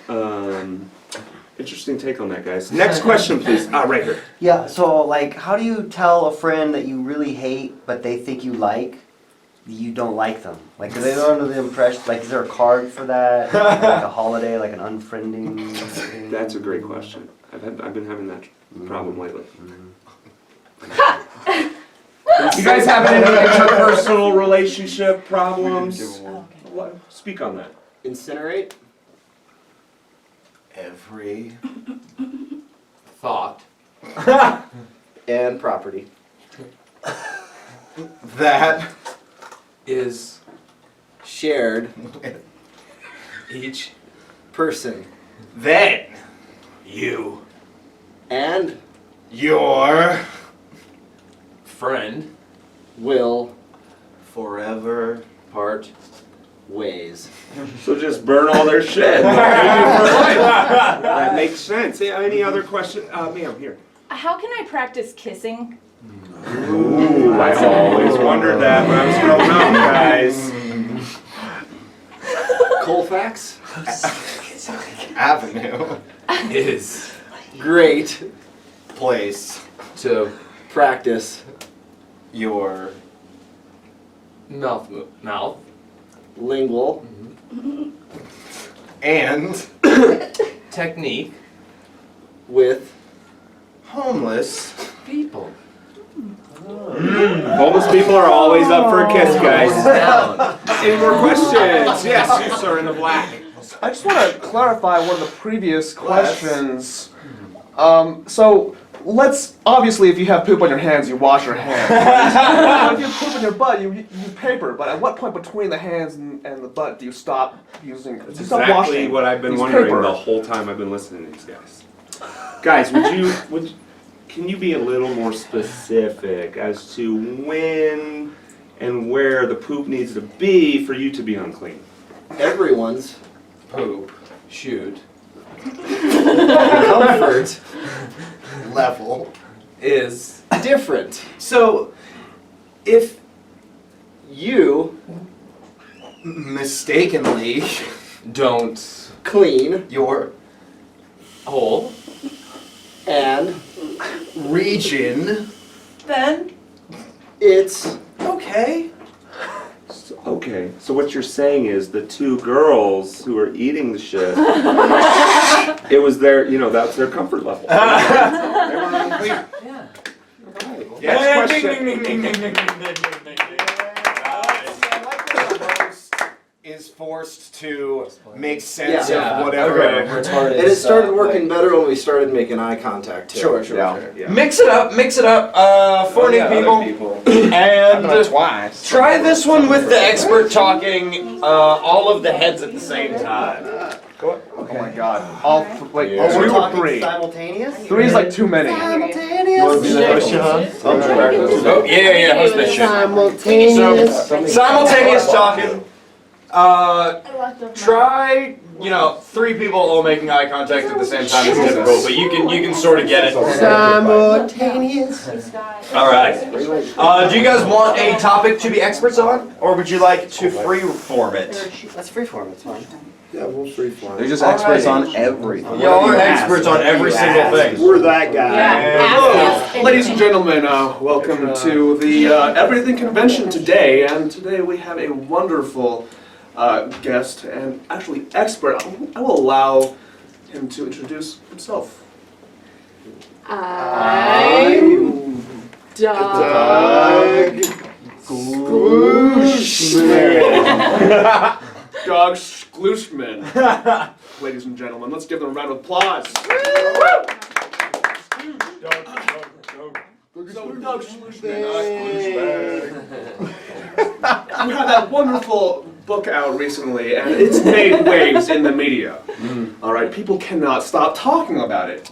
Interesting take on that, guys. Next question, please. Right here. Yeah, so how do you tell a friend that you really hate but they think you like? you don't like them? Like, are they under the impression, like, is there a card for that? Like a holiday, like an unfriending thing? That's a great question. I've been having that problem lately. You guys have any interpersonal relationship problems? What? Speak on that. Incinerate. Every Thought. And property. that Is Shared each person. then you And your friend will forever part ways. So just burn all their shit. That makes sense. Yeah, any other question? Ma'am, here. How can I practice kissing? Ooh, I always wondered that when I was growing up, guys. Colfax. Avenue is Great place to practice your mouth. lingual and Technique. with homeless People. Homeless people are always up for a kiss, guys. Any more questions? Yes, you, sir, in the black. I just want to clarify one of the previous questions. So let's obviously, if you have poop on your hands, you wash your hands. If you have poop on your butt, you use paper. But at what point between the hands and the butt do you stop using? That's Do you stop exactly washing? what I've been Use wondering paper. the whole time I've been listening to these guys. Guys, can you be a little more specific as to when and where the poop needs to be for you to be unclean? everyone's Poop. Shoot. comfort level. Is different. So if You mistakenly don't clean your hole. And region Then it's okay. Okay, so what you're saying is the two girls who are eating the shit, it was their, that's their comfort level. They were unclean. Yeah. Next question. Is forced to make sense Yeah. of whatever. Okay. retarded. It started working better when we started making eye contact too. Sure. Yeah. Mix it up for new people. And try this one with the expert talking all of the heads at the same time. Oh my god. All like Yeah. two We're or talking three. simultaneous? 3 is like too many. Oh, yeah, host that shit. Simultaneous. So, simultaneous talking. Try, 3 people all making eye contact at the same time is difficult, but you can sort of get it. Simultaneous. All right. Do you guys want a topic to be experts on, or would you like to freeform it? That's freeform, it's fine. Yeah, we'll freeform. They're just experts on everything. Y'all are experts on every single thing. We're that guy. Hello, ladies and gentlemen. Welcome to the Everything Convention today, and today we have a wonderful guest and actually expert. I will allow him to introduce himself. I'm Doug. Doug Sklushman. Ladies and gentlemen, let's give them a round of applause. So, Doug Sklushman. You had that wonderful book out recently, and it's made waves in the media. All right, people cannot stop talking about it.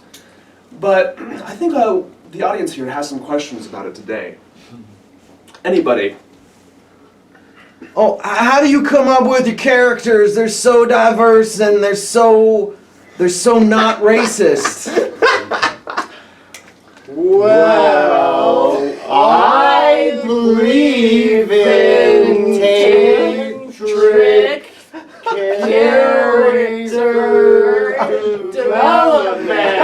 But I think the audience here has some questions about it today. Anybody? Oh, how do you come up with your characters? They're so diverse and they're so not racist. Well, I believe in tantric character development.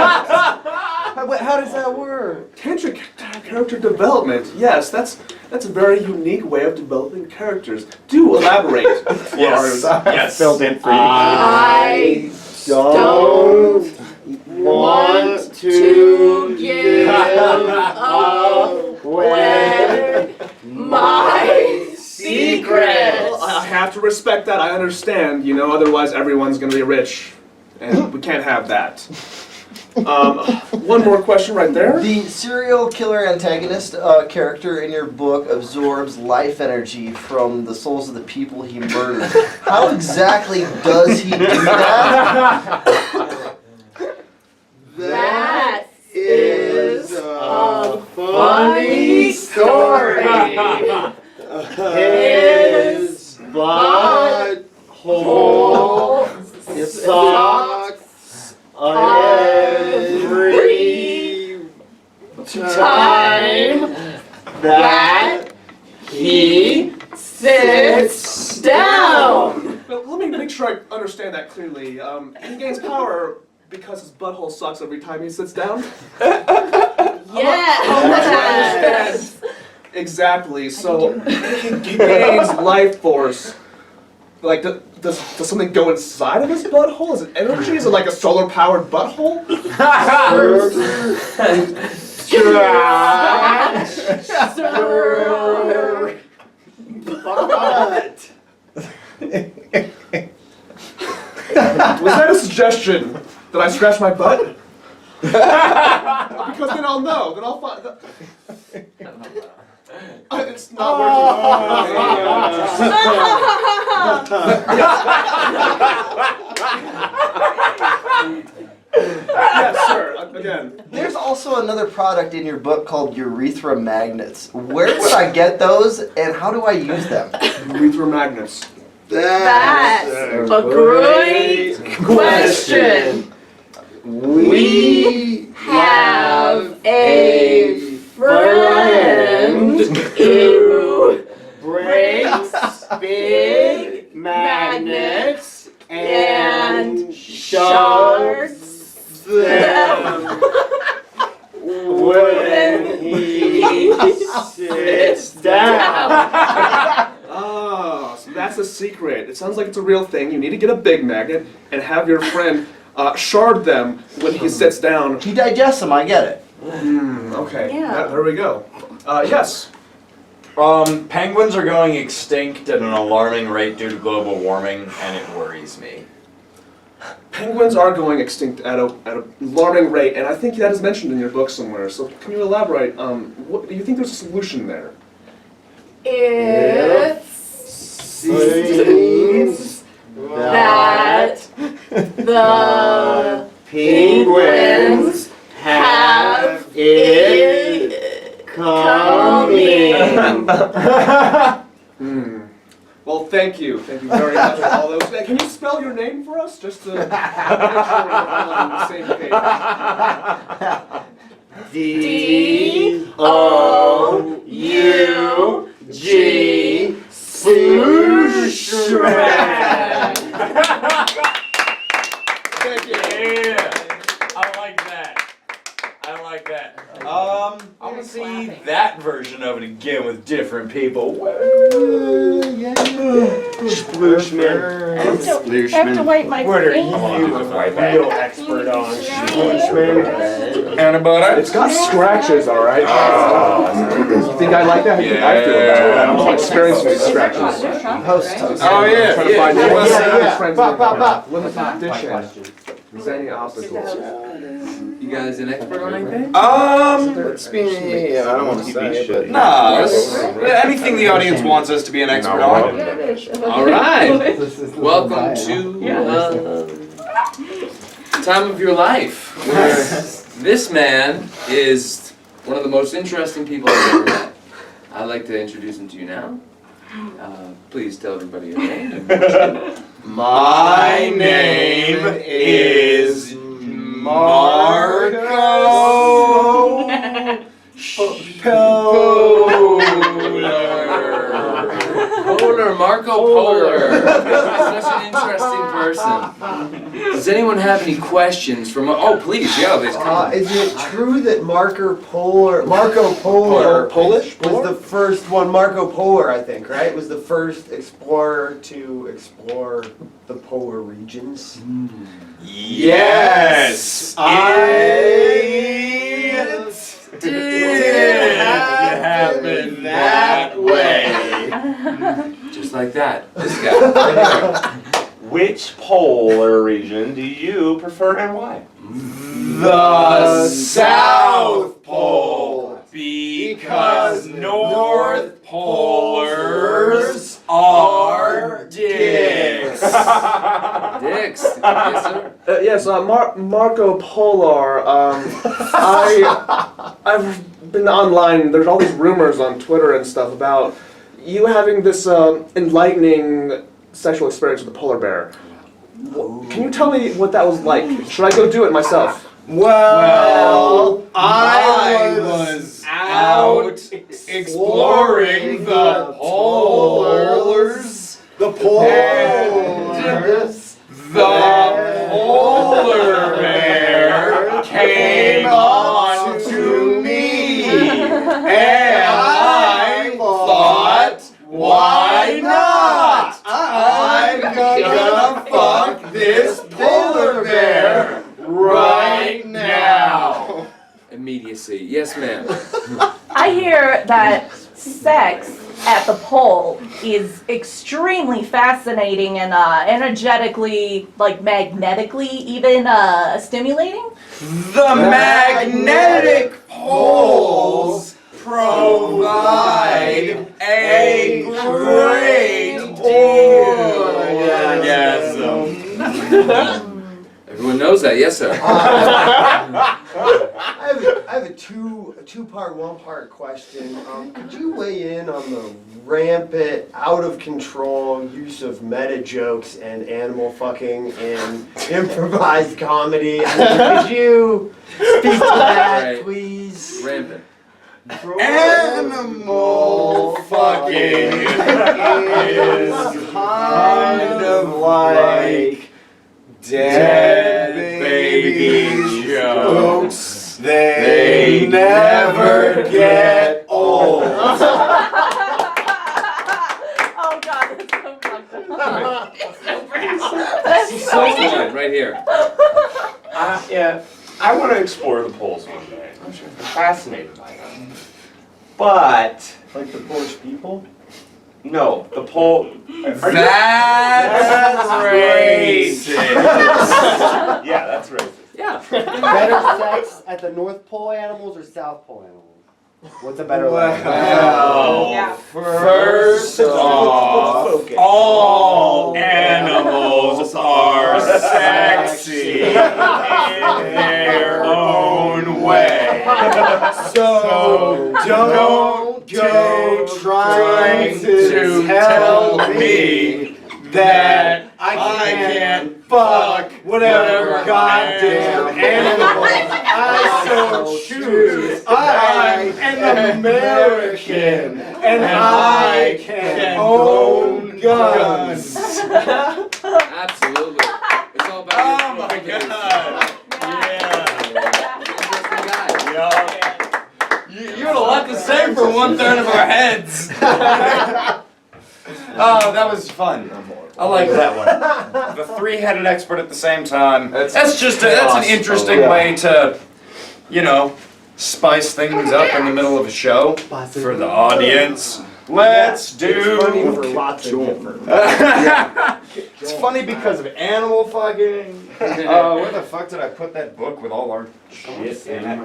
How does that work? Tantric character development. development. Yes, that's a very unique way of developing characters. Do elaborate. Yes. Yes. Filled in for you. I Don't want to give away my secrets. I have to respect that. I understand. You know, otherwise everyone's gonna be rich, and we can't have that. One more question right there. The serial killer antagonist character in your book absorbs life energy from the souls of the people he murders. How exactly does he do that? That is a funny story. His butthole sucks every time that he sits down. Well, let me make sure I understand that clearly. He gains power because his butthole sucks every time he sits down? Yes. Exactly. So he gains life force. Like, does something go inside of his butthole? Is it energy? Is it like a solar-powered butthole? Was that a suggestion that I scratch my butt? Because then I'll know. Then I'll find. It's not working. Yes, sir. Again. There's also another product in your book called urethra magnets. Where would I get those, and how do I use them? Urethra magnets. That's a great question. We have a friend who brings big magnets and shards them when he sits down. Oh, so that's a secret. It sounds like it's a real thing. You need to get a big magnet and have your friend shard them when he sits down. He digests them, I get it. Okay, Yeah. there we go. Yes. Penguins are going extinct at an alarming rate due to global warming, and it worries me. Penguins are going extinct at an alarming rate, and I think that is mentioned in your book somewhere. So can you elaborate? What do you think there's a solution there? It seems that the penguins have it coming. Well, thank you. Thank you very much for all those. Can you spell your name for us, just to make sure we're all on the same page? D-O-U-G Swoosh. Thank you. Yeah, I like that. I like that. I want to see that version of it again with different people. Splooshman. I have to wipe my What are face. you real expert on? Splooshman. And butter. It's got scratches, all right. You think I like that? How do you think I feel about it? I'm not experienced with these scratches. Oh yeah, Trying to find new ones. Friends Pop, pop, pop. Limited edition. Zany obstacles. You guys an expert on anything? It's me. I don't want to say it, but Nah, anything the audience wants us to be an expert on. All right. Welcome to time of your life, where this man is one of the most interesting people I've ever met. I'd like to introduce him to you now. Please tell everybody your name. My name is Marco Polar Marco Polar. Such an interesting person. Does anyone have any questions from? Oh, please, yeah. Is it true that Marco Polar Polish? was the first one? Marco Polar, I think, right? Was the first explorer to explore the polar regions. Yes, it did happen that way. Just like that. This guy. Which polar region do you prefer and why? The South Pole, because North Polars are dicks. Dicks. Yes, sir. Yes, Marco Polar. I've been online. There's all these rumors on Twitter and stuff about you having this enlightening sexual experience with a polar bear. Can you tell me what that was like? Should I go do it myself? Well, I was out exploring the polars. The polars. The polar bear came on to me, and I thought, why not? I'm gonna fuck this polar bear right now. Immediacy. Yes, ma'am. I hear that sex at the pole is extremely fascinating and energetically, like magnetically even stimulating. The magnetic poles provide a great orgasm. Everyone knows that. Yes, sir. I have a two-part, one-part question. Could you weigh in on the rampant, out-of-control use of meta jokes and animal fucking in improvised comedy? Could you speak to that, Right. please? Rampant. Animal fucking is kind of like dead baby jokes. They never get old. Oh God, that's so fucked up. It's so bad. That's so Right, right here. Yeah, I want to explore the poles one day. I'm sure. Fascinated by them. But Like the Polish people? no, the pole. That's racist. Yeah, that's racist. Yeah. Better sex at the North Pole animals or South Pole animals? What's a better language? Well, Yeah. first off, all animals are sexy in their own way. So don't go trying to tell me that I can't fuck whatever goddamn animal I so choose. I'm an American and I can own guns. Absolutely. It's all about Oh my god. You had a lot to say for 1/3 of our heads. Oh, that was fun. I like that one. The three-headed expert at the same time. That's an interesting way to, you know, spice things up in the middle of a show for the audience. Let's do. Funny for lots of different. It's funny because of animal fucking. Where the fuck did I put that book with all our shit in it?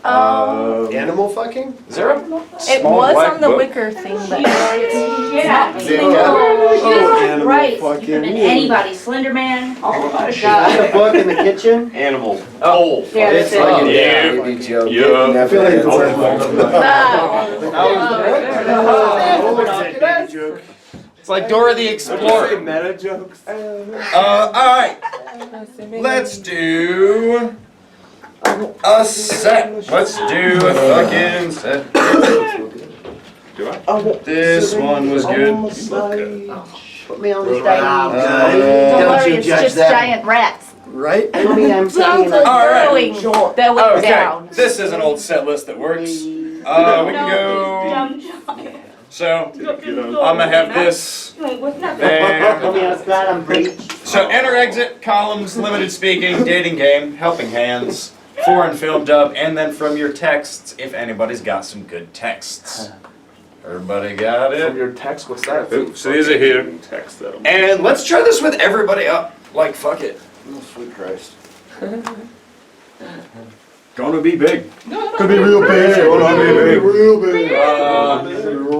Animal fucking? Is there a It small was black on the book? wicker thing, but Yeah. Animal Right. You fucking. could have been anybody. Slender Man. Oh my Is God. that a book in the kitchen? Animal. Oh. Yeah, that's it. Oh, Yeah. baby joke. Yeah. I feel like it's It's like Dora the Explorer. Meta jokes. Alright. Let's do a set. Let's do a fucking set. Do I? This one was good. Put me on the stage. Don't Don't worry, you it's judge just them. giant rats. Right? Tell me I'm Sounds saying like Alright. burrowing that went Okay, down. this is an old set list that works. We can go. So, I'm gonna have this there. Put me on the spot, I'm preach. So, enter, exit, columns, limited speaking, dating game, helping hands, foreign film dub, and then from your texts, if anybody's got some good texts. Everybody got From it? your text, what's that? Ooh, so these are here. Text that'll. And let's try this with everybody up. Like, fuck it. Oh, sweet Christ. Gonna be big. Could be real big. Gonna be big. Real big.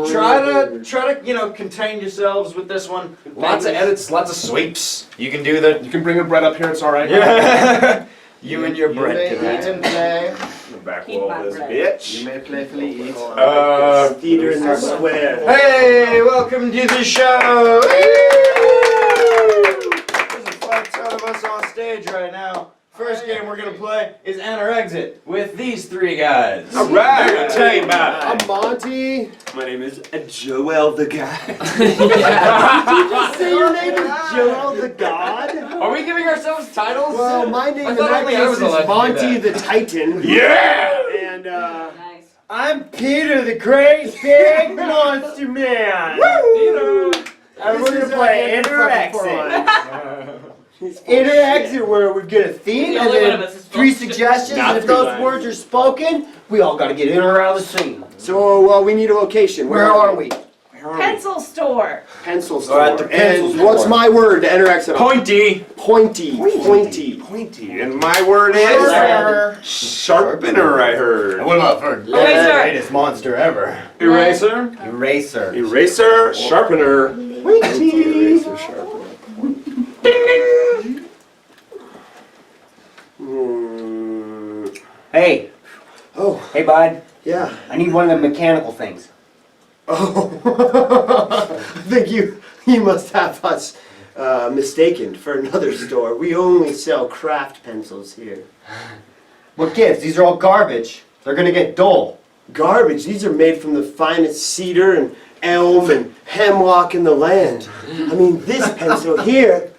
Try to, contain yourselves with this one. Lots of edits, lots of sweeps. You can do the. You can bring your bread up here, it's alright. Yeah. You and your bread. You may eat and play. The back Keep wall my of this bread. bitch. You may playfully eat. Theater in the square. Hey, welcome to the show. There's a fuck ton of us on stage right now. First game we're gonna play is Enter Exit with these three guys. All right. They're gonna tell you about it. I'm Monty. My name is Joel the guy. Did you just say your name is Joel the God? Are we giving ourselves titles? Well, my name I in thought that only I case was is allowed to do Monty that. the Titan. Yeah! And Nice. I'm Peter, the Great Big Monster Man. And we're gonna play Enter Exit. Enter Exit, where we get a theme and then 3 suggestions, Not and if 3 those lines. words are spoken, we all gotta get in or out of the scene. so we need a location. Where are we? Pencil store. Pencil We're store. at the pencil And what's store. my word to enter exit? Pointy. Pointy. Pointy. Pointy. And my word is sharpener, I heard. What about for Eraser. the greatest monster ever? Eraser. Eraser. Eraser, sharpener. Eraser sharpener. Hey, Oh, hey, bud. yeah. I need one of the mechanical things. Oh, I think you must have us mistaken for another store. We only sell craft pencils here. What gives? These are all garbage. They're gonna get dull. Garbage. These are made from the finest cedar and elm and hemlock in the land. I mean, this pencil here,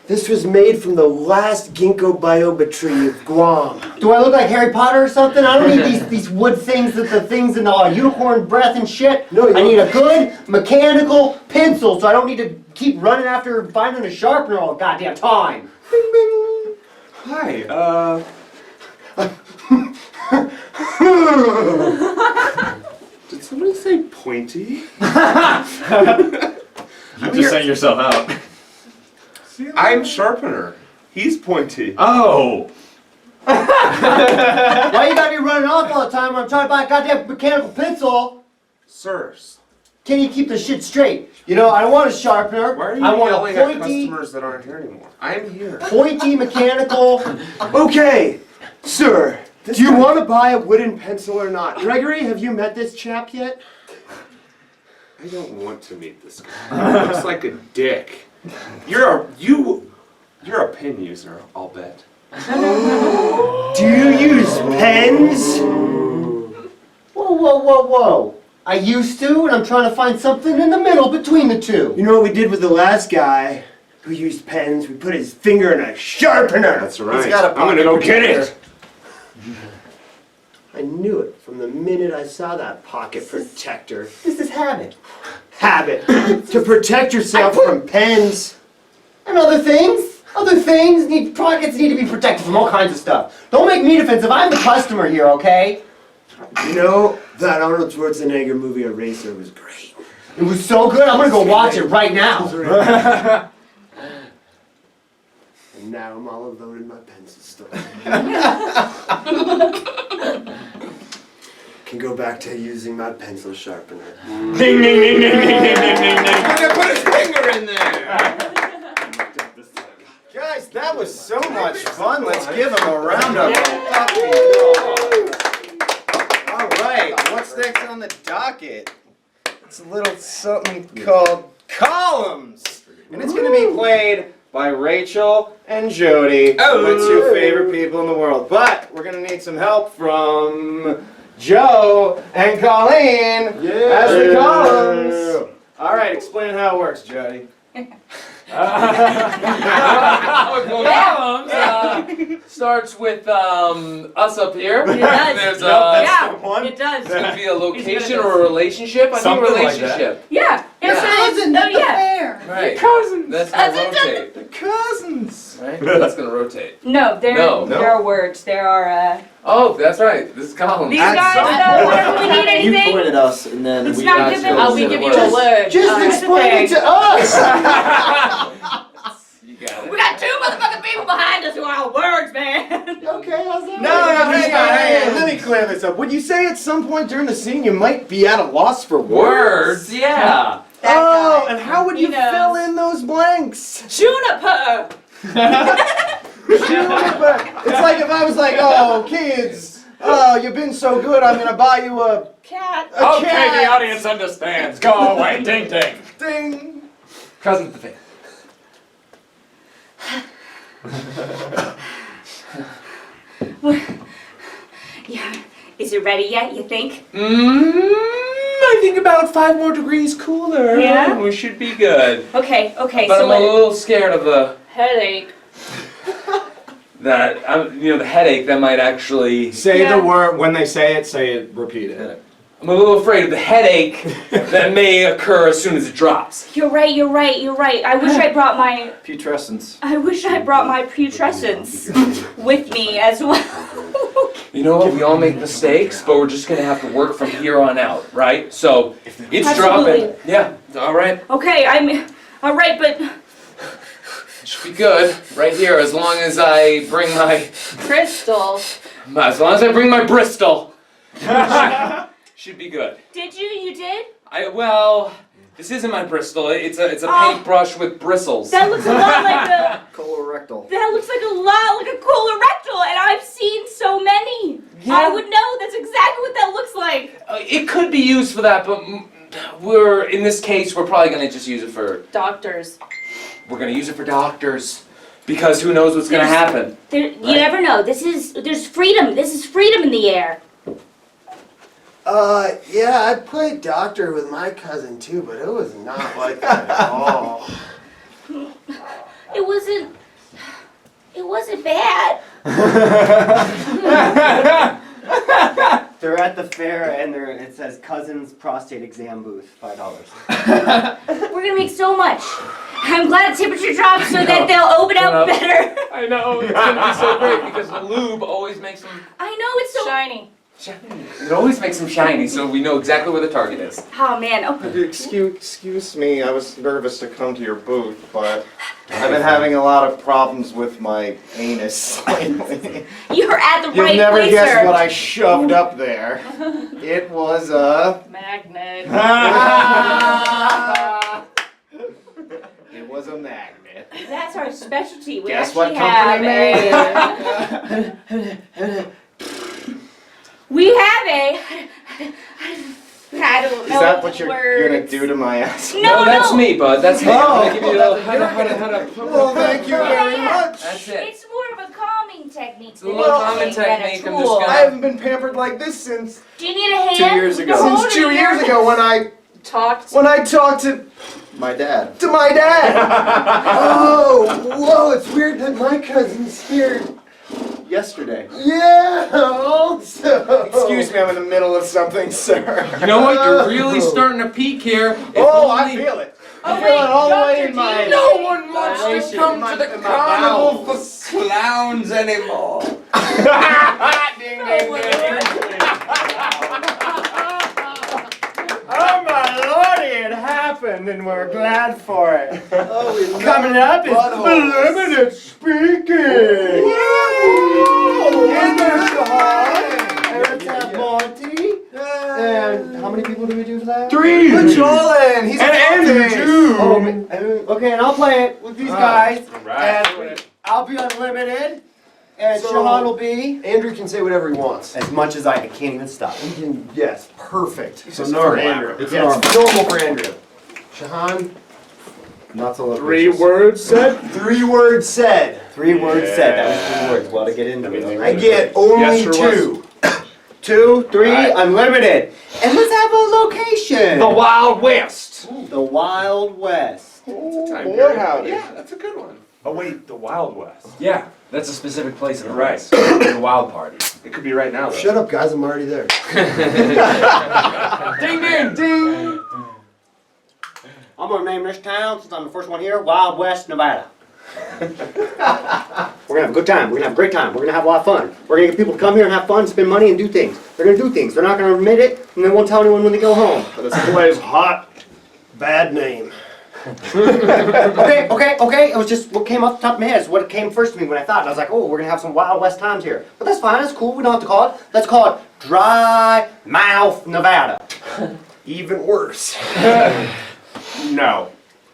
this was made from the last ginkgo biloba tree of Guam. Do I look like Harry Potter or something? I don't need these wood things, the things in the unicorn breath and shit. No, you I need a good mechanical pencil, so I don't need to keep running after finding a sharpener all the goddamn time. Bing, bing. Hi, did somebody say pointy? You just sent yourself out. I'm sharpener. He's pointy. Oh. Why you gotta be running off all the time when I'm trying to buy a goddamn mechanical pencil? Sirs, Can you keep the shit straight? You know, I don't want a sharpener. why are you I want yelling a at pointy, customers that aren't here anymore? I'm here. pointy mechanical. Okay, sir. Do you want to buy a wooden pencil or not? Gregory, have you met this chap yet? I don't want to meet this guy. He looks like a dick. You're a pen user, I'll bet. Do you use pens? Whoa, whoa, whoa, whoa. I used to, and I'm trying to find something in the middle between the two. You know what we did with the last guy who used pens? We put his finger in a sharpener. That's right. He's got a I'm gonna go get it. I knew it from the minute I saw that pocket protector. This is habit. Habit. To protect yourself from pens. And other things. Pockets need to be protected from all kinds of stuff. Don't make me defensive. I'm the customer here, okay? You know, that Arnold Schwarzenegger movie Eraser was great. It was so good, I'm gonna go watch it right now. And now I'm all alone in my pencil store. Can go back to using my pencil sharpener. Ding, ding, ding, ding, ding, ding, ding, ding, ding. Look at put his finger in there. Guys, that was so much fun. Let's give him a round of applause. All right, what's next on the docket? It's a little something called Columns. And it's going to be played by Rachel and Jody, my two favorite people in the world. But we're going to need some help from Joe and Colleen as the Yeah. columns. All right, explain how it works, Jody. Columns starts with us up here. It does. There's Yeah, step one. it does. it's gonna be a location or a relationship. I think Something like that. relationship. Yeah. It's Yeah. oh yeah. Right. Cousins. That's gonna rotate. The cousins. Right. That's gonna rotate. No, there No. there are words. There are Oh, that's right. This is columns. these guys know whenever we need You anything. pointed us, and then It's we not got given. you. Oh, we give you a Just- word. Just explain it to us! You got it. We got two motherfucking people behind us who are words, man. Okay, how's that? No, hang on. Let me clear this up. Would you say at some point during the scene you might be at a loss for words? Words. Yeah. Oh, and how would He you knows. fill in those blanks? Juniper. It's like if I was like, oh, kids, oh, you've been so good, I'm gonna buy you a Cat. Okay, cat. the audience understands. Go away, ding ding. Ding. Cousin to the face. Yeah. Is it ready yet, you think? I think about 5 more degrees cooler. Yeah? We should be good. Okay, But so I'm a little scared of the Headache. the headache that might actually. Say Yeah. the word, when they say it, repeat it. I'm a little afraid of the headache that may occur as soon as it drops. You're right. I wish I brought my Putrescence. putrescence with me as well. You know what? We all make mistakes, but we're just gonna have to work from here on out, right? So it's Absolutely. dropping. Yeah. All right. Okay, I'm all right, but Should be good right here as long as I bring my Crystal. Bristol. Should be good. did you? You did? This isn't my Bristol. It's a Oh. paintbrush with bristles. That looks a lot like a. Colorectal. That looks like a lot like a colorectal, and I've seen so many. Yeah. I would know. That's exactly what that looks like. It could be used for that, but in this case, we're probably gonna just use it for. Doctors. We're gonna use it for doctors, because who knows what's gonna happen. You never know. There's freedom. This is freedom in the air. Yeah, I played doctor with my cousin too, but it was not like that at all. It wasn't bad. They're at the fair and it says Cousins Prostate Exam Booth, $5. We're gonna make so much. I'm glad temperature dropped so that they'll open up better. I know, it's gonna be so great because the lube always makes them I know it's so. Shiny. It always makes them shiny, so we know exactly where the target is. Oh man. Oh. Excuse me, I was nervous to come to your booth, but I've been having a lot of problems with my anus lately. You're at the You'll right never place, guess sir. what I shoved up there. It was a... Magnet. It was a magnet. That's our specialty. We Guess actually what have company We have a. I don't know. Is that what you're words. gonna do to my ass? No, that's no. me, bud. That's me. Oh, I'm gonna give you a little Well, thank you very much. That's it. It's more of a calming technique. It's a little calming technique. I'm just I gonna. haven't been pampered like this since Do you need a hand? 2 years ago. since 2 years ago when I Talked. talked to My dad. my dad. Oh, whoa, it's weird that my cousin's here. Yesterday. Yeah, also. Excuse me, I'm in the middle of something, sir. You know what? You're really starting to peak here. If Oh, I only- feel it. Oh, I feel it all the way Dr. in my. No one wants to Dilation come in my- to the in my carnival for bowels. clowns anymore. Ding, ding, ding. Oh my lordy, it happened and we're glad for it. Oh, we Coming up is buttholes. Limited Speaking. And there's Shahan, Eric Monty, and how many people do we do for that? 3. Colin, he's And Andrew, too. Okay, and I'll play it with these guys. Right. And I'll be unlimited, and So- Shahan will be Andrew can say whatever he wants. As much as I can't even stop. He can, yes, perfect. So For normal. Andrew. It's yes, normal for Andrew. Shahan, Not so 3 words said. 3 words said. 3 words said. That was 3 words. Well, to get into it. I get only Yes, sure 2. 2, 3, unlimited. And let's have a location. The Wild West. The Wild West. Boy, howdy. Yeah, that's a good one. Oh wait, the Wild West. Yeah, that's a specific place in the Right. West. The Wild Party. It could be right now, though. Shut up, guys. I'm already there. Ding ding ding! I'm gonna name this town, since I'm the first one here, Wild West, Nevada. We're gonna have a good time. We're gonna have a great time. We're gonna have a lot of fun. We're gonna get people to come here and have fun, spend money, and do things. They're gonna do things. They're not gonna admit it, and they won't tell anyone when they go home. This place hot. Bad name. Okay. It was just what came off the top of my head. It's what came first to me when I thought. And I was like, oh, we're gonna have some Wild West times here. But that's fine. That's cool. We don't have to call it. Let's call it Dry Mouth, Nevada. Even worse. No.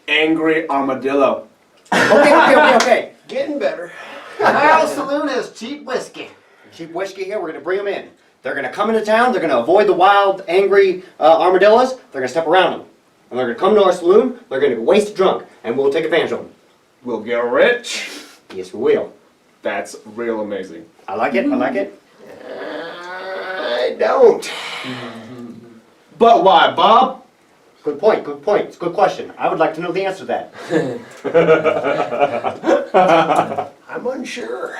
Angry Armadillo. Okay. Getting better. Our saloon is cheap whiskey. Cheap whiskey here. We're gonna bring them in. They're gonna come into town. They're gonna avoid the wild, angry armadillos. They're gonna step around them. And they're gonna come to our saloon. They're gonna be wasted drunk, and we'll take advantage of them. We'll get rich. Yes, we will. That's real amazing. I like it. I don't. But why, Bob? Good point. It's a good question. I would like to know the answer to that. I'm unsure.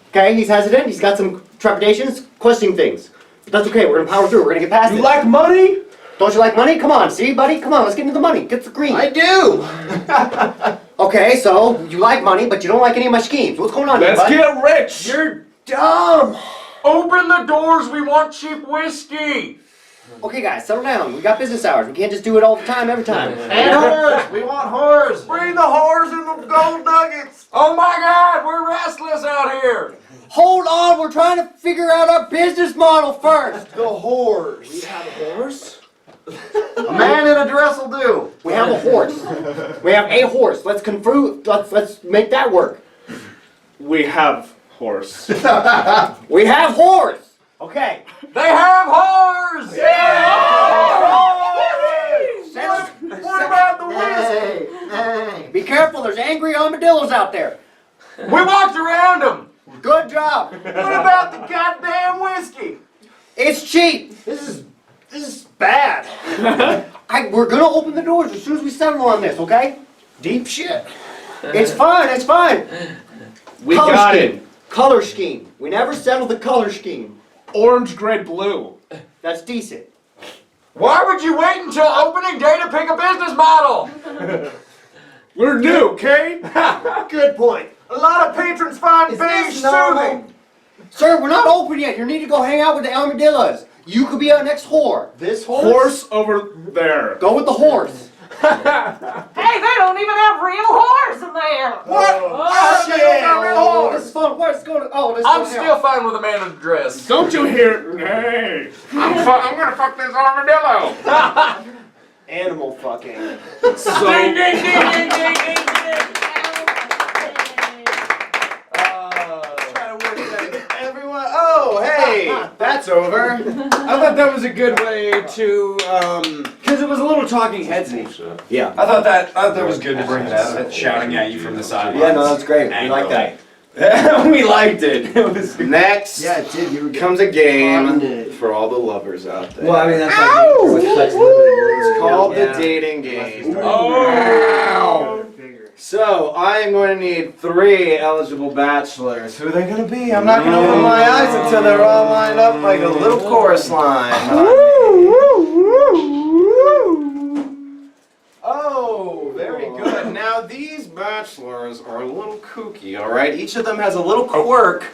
Okay, he's hesitant. He's got some trepidations, questioning things. But that's okay. We're gonna power through. We're gonna get past it. You like money? Don't you like money? Come on, see, buddy. Come on, let's get into the money. Get the green. I do. Okay, so you like money, but you don't like any of my schemes. What's going on here, Let's bud? get rich. You're dumb. Open the doors, we want cheap whiskey! Okay, guys, settle down. We got business hours. We can't just do it all the time, every time. And whores! We want whores! Bring the whores and the gold nuggets. Oh my god, we're restless out here! Hold on, we're trying to figure out our business model first. The whores. We have a horse? A man in a dress will do! We have a horse. We have a horse. Let's make that work. We have horse. We have horse. Okay. They have whores! What about the whiskey? Hey. Be careful, there's angry armadillos out there. We walked around them! Good job. What about the goddamn whiskey? It's cheap. This is bad. We're gonna open the doors as soon as we settle on this, okay? Deep shit. It's fine. We Color got scheme. it. Color scheme. We never settled the color scheme. Orange, gray, blue. That's decent. Why would you wait until opening day to pick a business model? We're new, okay? Good point. A lot of patrons find beige soothing. Sir, we're not open yet. You need to go hang out with the armadillos. You could be our next whore. This horse? Horse over there. Go with the horse. Hey, they don't even have real whores in there. What? Oh, They don't got real Oh, whores. this is fun. Where's going? Oh, this is I'm going still fine with a man in a dress. Don't you hear? Hey. I'm gonna fuck this armadillo. Animal fucking. So, Ding, ding, ding, ding, ding, ding, ding. Everyone, oh, hey, that's over. I thought that was a good way to, Because it was a little talking headsy. Yeah. I thought that was good to bring that, shouting at you from the sidelines. Yeah, no, that's great. We like that. we liked it. It was next. Yeah, it did. You were Comes a game Funded. for all the lovers out there. Well, I mean, that's It's called the dating game. Oh! So I am going to need 3 eligible bachelors. Who are they going to be? I'm not going to open my eyes until they're all lined up like a little chorus line. Oh, very good. Now these bachelors are a little kooky, all right? Each of them has a little quirk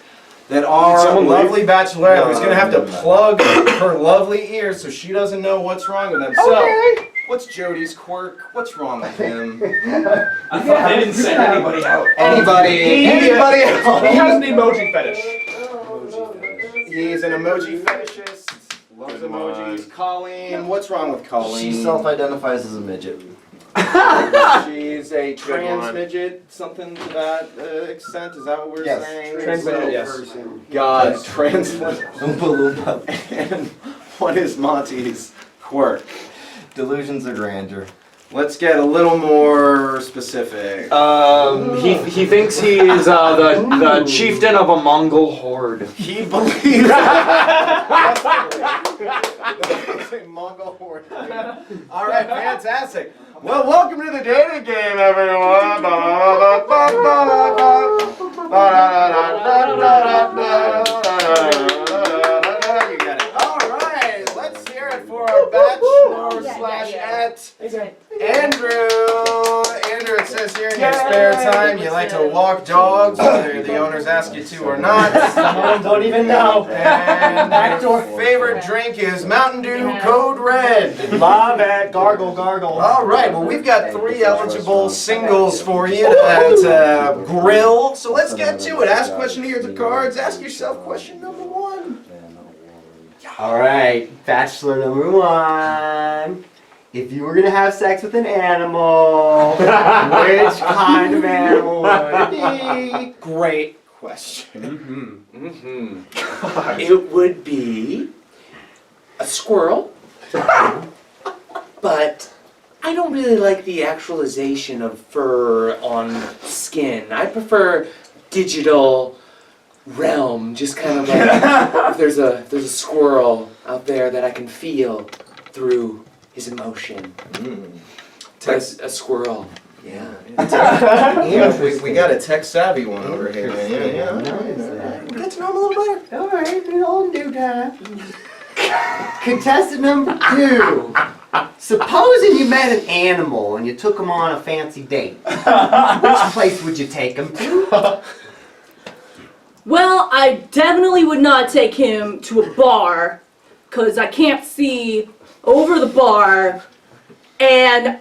that our lovely bachelorette is going to have to plug her lovely ears so she doesn't know what's wrong with them. So, what's Jody's quirk? What's wrong with him? I thought they didn't send anybody out. Anybody else? he has an emoji fetish. He's an emoji fetishist. Loves emojis. Colleen, what's wrong with Colleen? She self-identifies as a midget. She's a trans midget, something to that extent. Is that what we're saying? Trans midget, yes. God, trans midget. And what is Monty's quirk? Delusions of grandeur. Let's get a little more specific. He thinks he is the chieftain of a Mongol horde. He believes. Mongol horde. All right, fantastic. Well, welcome to the data game, everyone. You got it. All right, let's hear it for our bachelor/et Andrew. Andrew, it says here in your spare time you like to walk dogs, whether the owners ask you to or not. Some of them don't even know. And your favorite drink is Mountain Dew Code Red. Love it. Gargle, gargle. All right, well, we've got 3 eligible singles for you to grill. So let's get to it. Ask question, here's the cards. Ask yourself question number 1. All right, bachelor number 1. If you were gonna have sex with an animal, which kind of animal would it be? Great question. It would be a squirrel, but I don't really like the actualization of fur on skin. I prefer digital realm, just kind of like if there's a squirrel out there that I can feel through his emotion. A squirrel. Yeah. We got a tech savvy one over here. Yeah. Get to know him a little better. All right, we all do that. Contestant number 2. Supposing you met an animal and you took him on a fancy date, which place would you take him to? Well, I definitely would not take him to a bar, because I can't see over the bar, and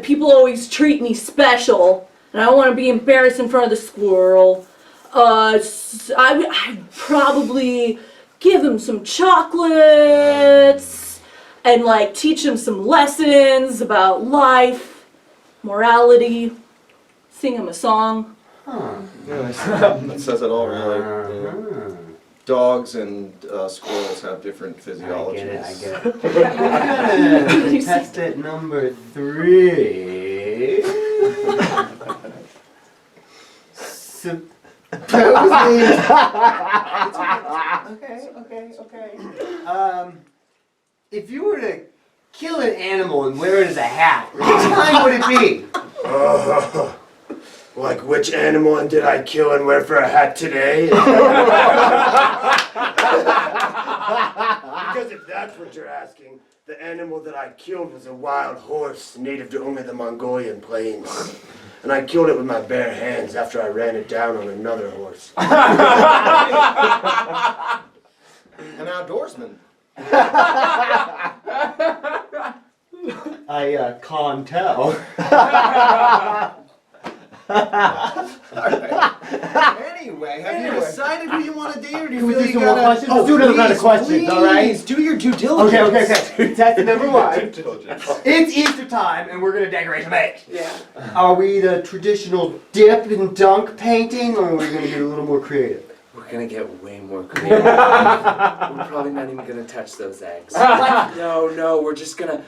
people always treat me special, and I don't want to be embarrassed in front of the squirrel. So I'd probably give him some chocolates, and like teach him some lessons about life, morality, sing him a song. That says it all, really. Yeah. Dogs and squirrels have different physiologies. I get it. Contestant number 3. Supposedly. Okay. If you were to kill an animal and wear it as a hat, which kind would it be? Like which animal and did I kill and wear for a hat today? Because if that's what you're asking, the animal that I killed was a wild horse native to only the Mongolian plains. And I killed it with my bare hands after I ran it down on another horse. An outdoorsman. I can't tell. Anyway, have you decided who you want to date, or do you Can we feel do you some more gotta... questions? Let's do another round of questions, all right? Please, do your due diligence. Okay. Contestant number 1. It's Easter time, and we're gonna decorate some eggs. Yeah. Are we the traditional dip and dunk painting, or are we gonna get a little more creative? We're gonna get way more creative. We're probably not even gonna touch those eggs. No, we're just gonna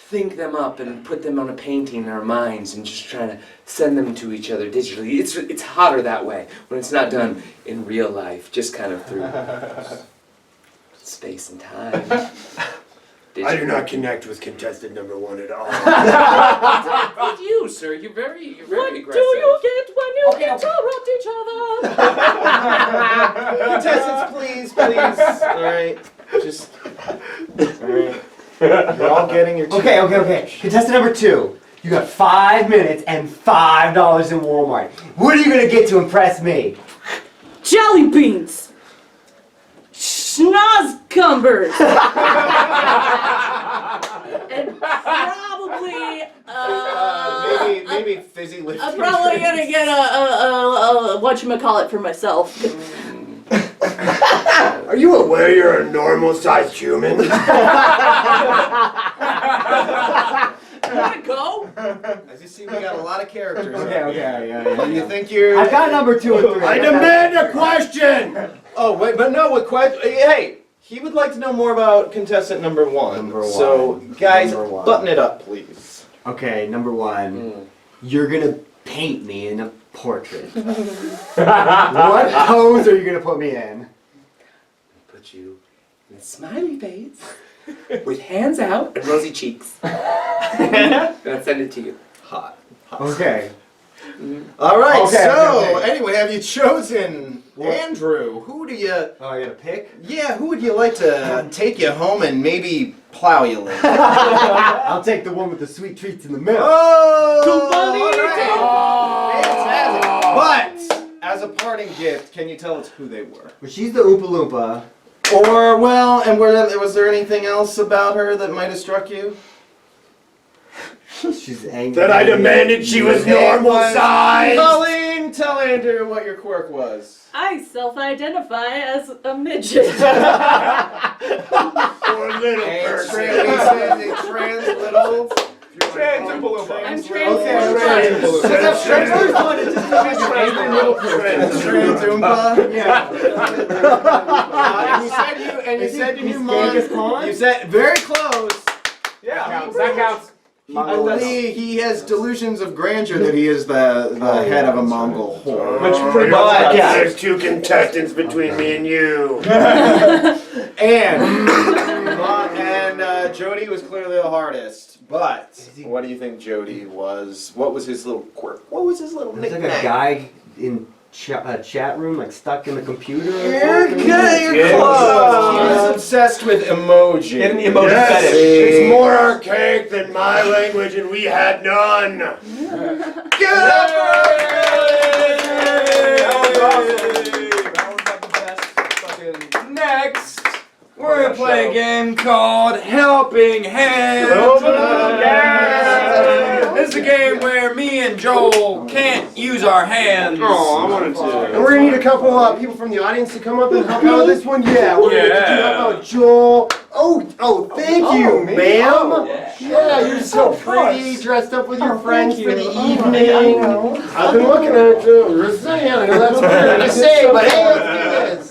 think them up and put them on a painting in our minds and just trying to send them to each other digitally. It's hotter that way when it's not done in real life, just kind of through space and time. I do not connect with contestant number 1 at all. With you, sir. You're very What aggressive. do you get when you interrupt each other? Contestants, please. All right. Just... All right. You're all getting your... Okay. Contestant number 2. You got 5 minutes and $5 in Walmart. What are you gonna get to impress me? Jelly beans. Schnozcumbers. And probably, maybe fizzy lift. I'm probably gonna get a whatchamacallit for myself. Are you aware you're a normal-sized human? Wanna go? As you see, we got a lot of characters. Okay, Do you think you're... I've got number 2 and 3. I demand a question! Oh, wait, but no, what question? Hey, he would like to know more about contestant number 1. Number 1. So, guys, Number 1. button it up, please. Okay, number one, you're gonna paint me in a portrait. What pose are you gonna put me in? Put you in a smiley face with hands out and rosy cheeks. And I'll send it to you. Hot. Okay. All right. Okay, So okay. anyway, have you chosen What? Andrew? Who do you? Oh, I gotta pick? Yeah. Who would you like to take you home and maybe plow you later? I'll take the one with the sweet treats in the middle. Oh! All right. Fantastic. But as a parting gift, can you tell us who they were? Well, she's the Oompa Loompa. Or well, and was there anything else about her that might have struck you? She's angry. That I demanded she was normal size. Colleen, tell Andrew what your quirk was. I self-identify as a midget. Or a little A person. trans little. Trans Oompa Loompa. I'm trans. Okay, trans Oompa. Yeah. And you said you knew Genghis Khan? You said very close. Yeah, that counts. I believe he has delusions of grandeur that he is the head of a Mongol horde. Which pretty much But Yeah. there's two contestants between me and you. And Jody was clearly the hardest. But what do you think Jody was? What was his little quirk? What was his little There's nickname? like a guy in a chat room, like stuck in the computer. You're good. You're Yes. close. He was obsessed with emoji. Get in the emoji Yes, fetish. it's more archaic than my language, and we had none. Give it up for That was awesome. That was like the best fucking. Next, we're gonna play a game called Helping Hands. This is a game where me and Joel can't use our hands. Oh, I wanted to. And we're gonna need a couple people from the audience to come up and help out with this one. Yeah, we're gonna Yeah. help out Joel. Oh, thank you, ma'am. Yeah, you're so pretty, dressed up with your friends for the evening. I've been looking at you. You're saying, I know that's weird to say, but hey, let's do this.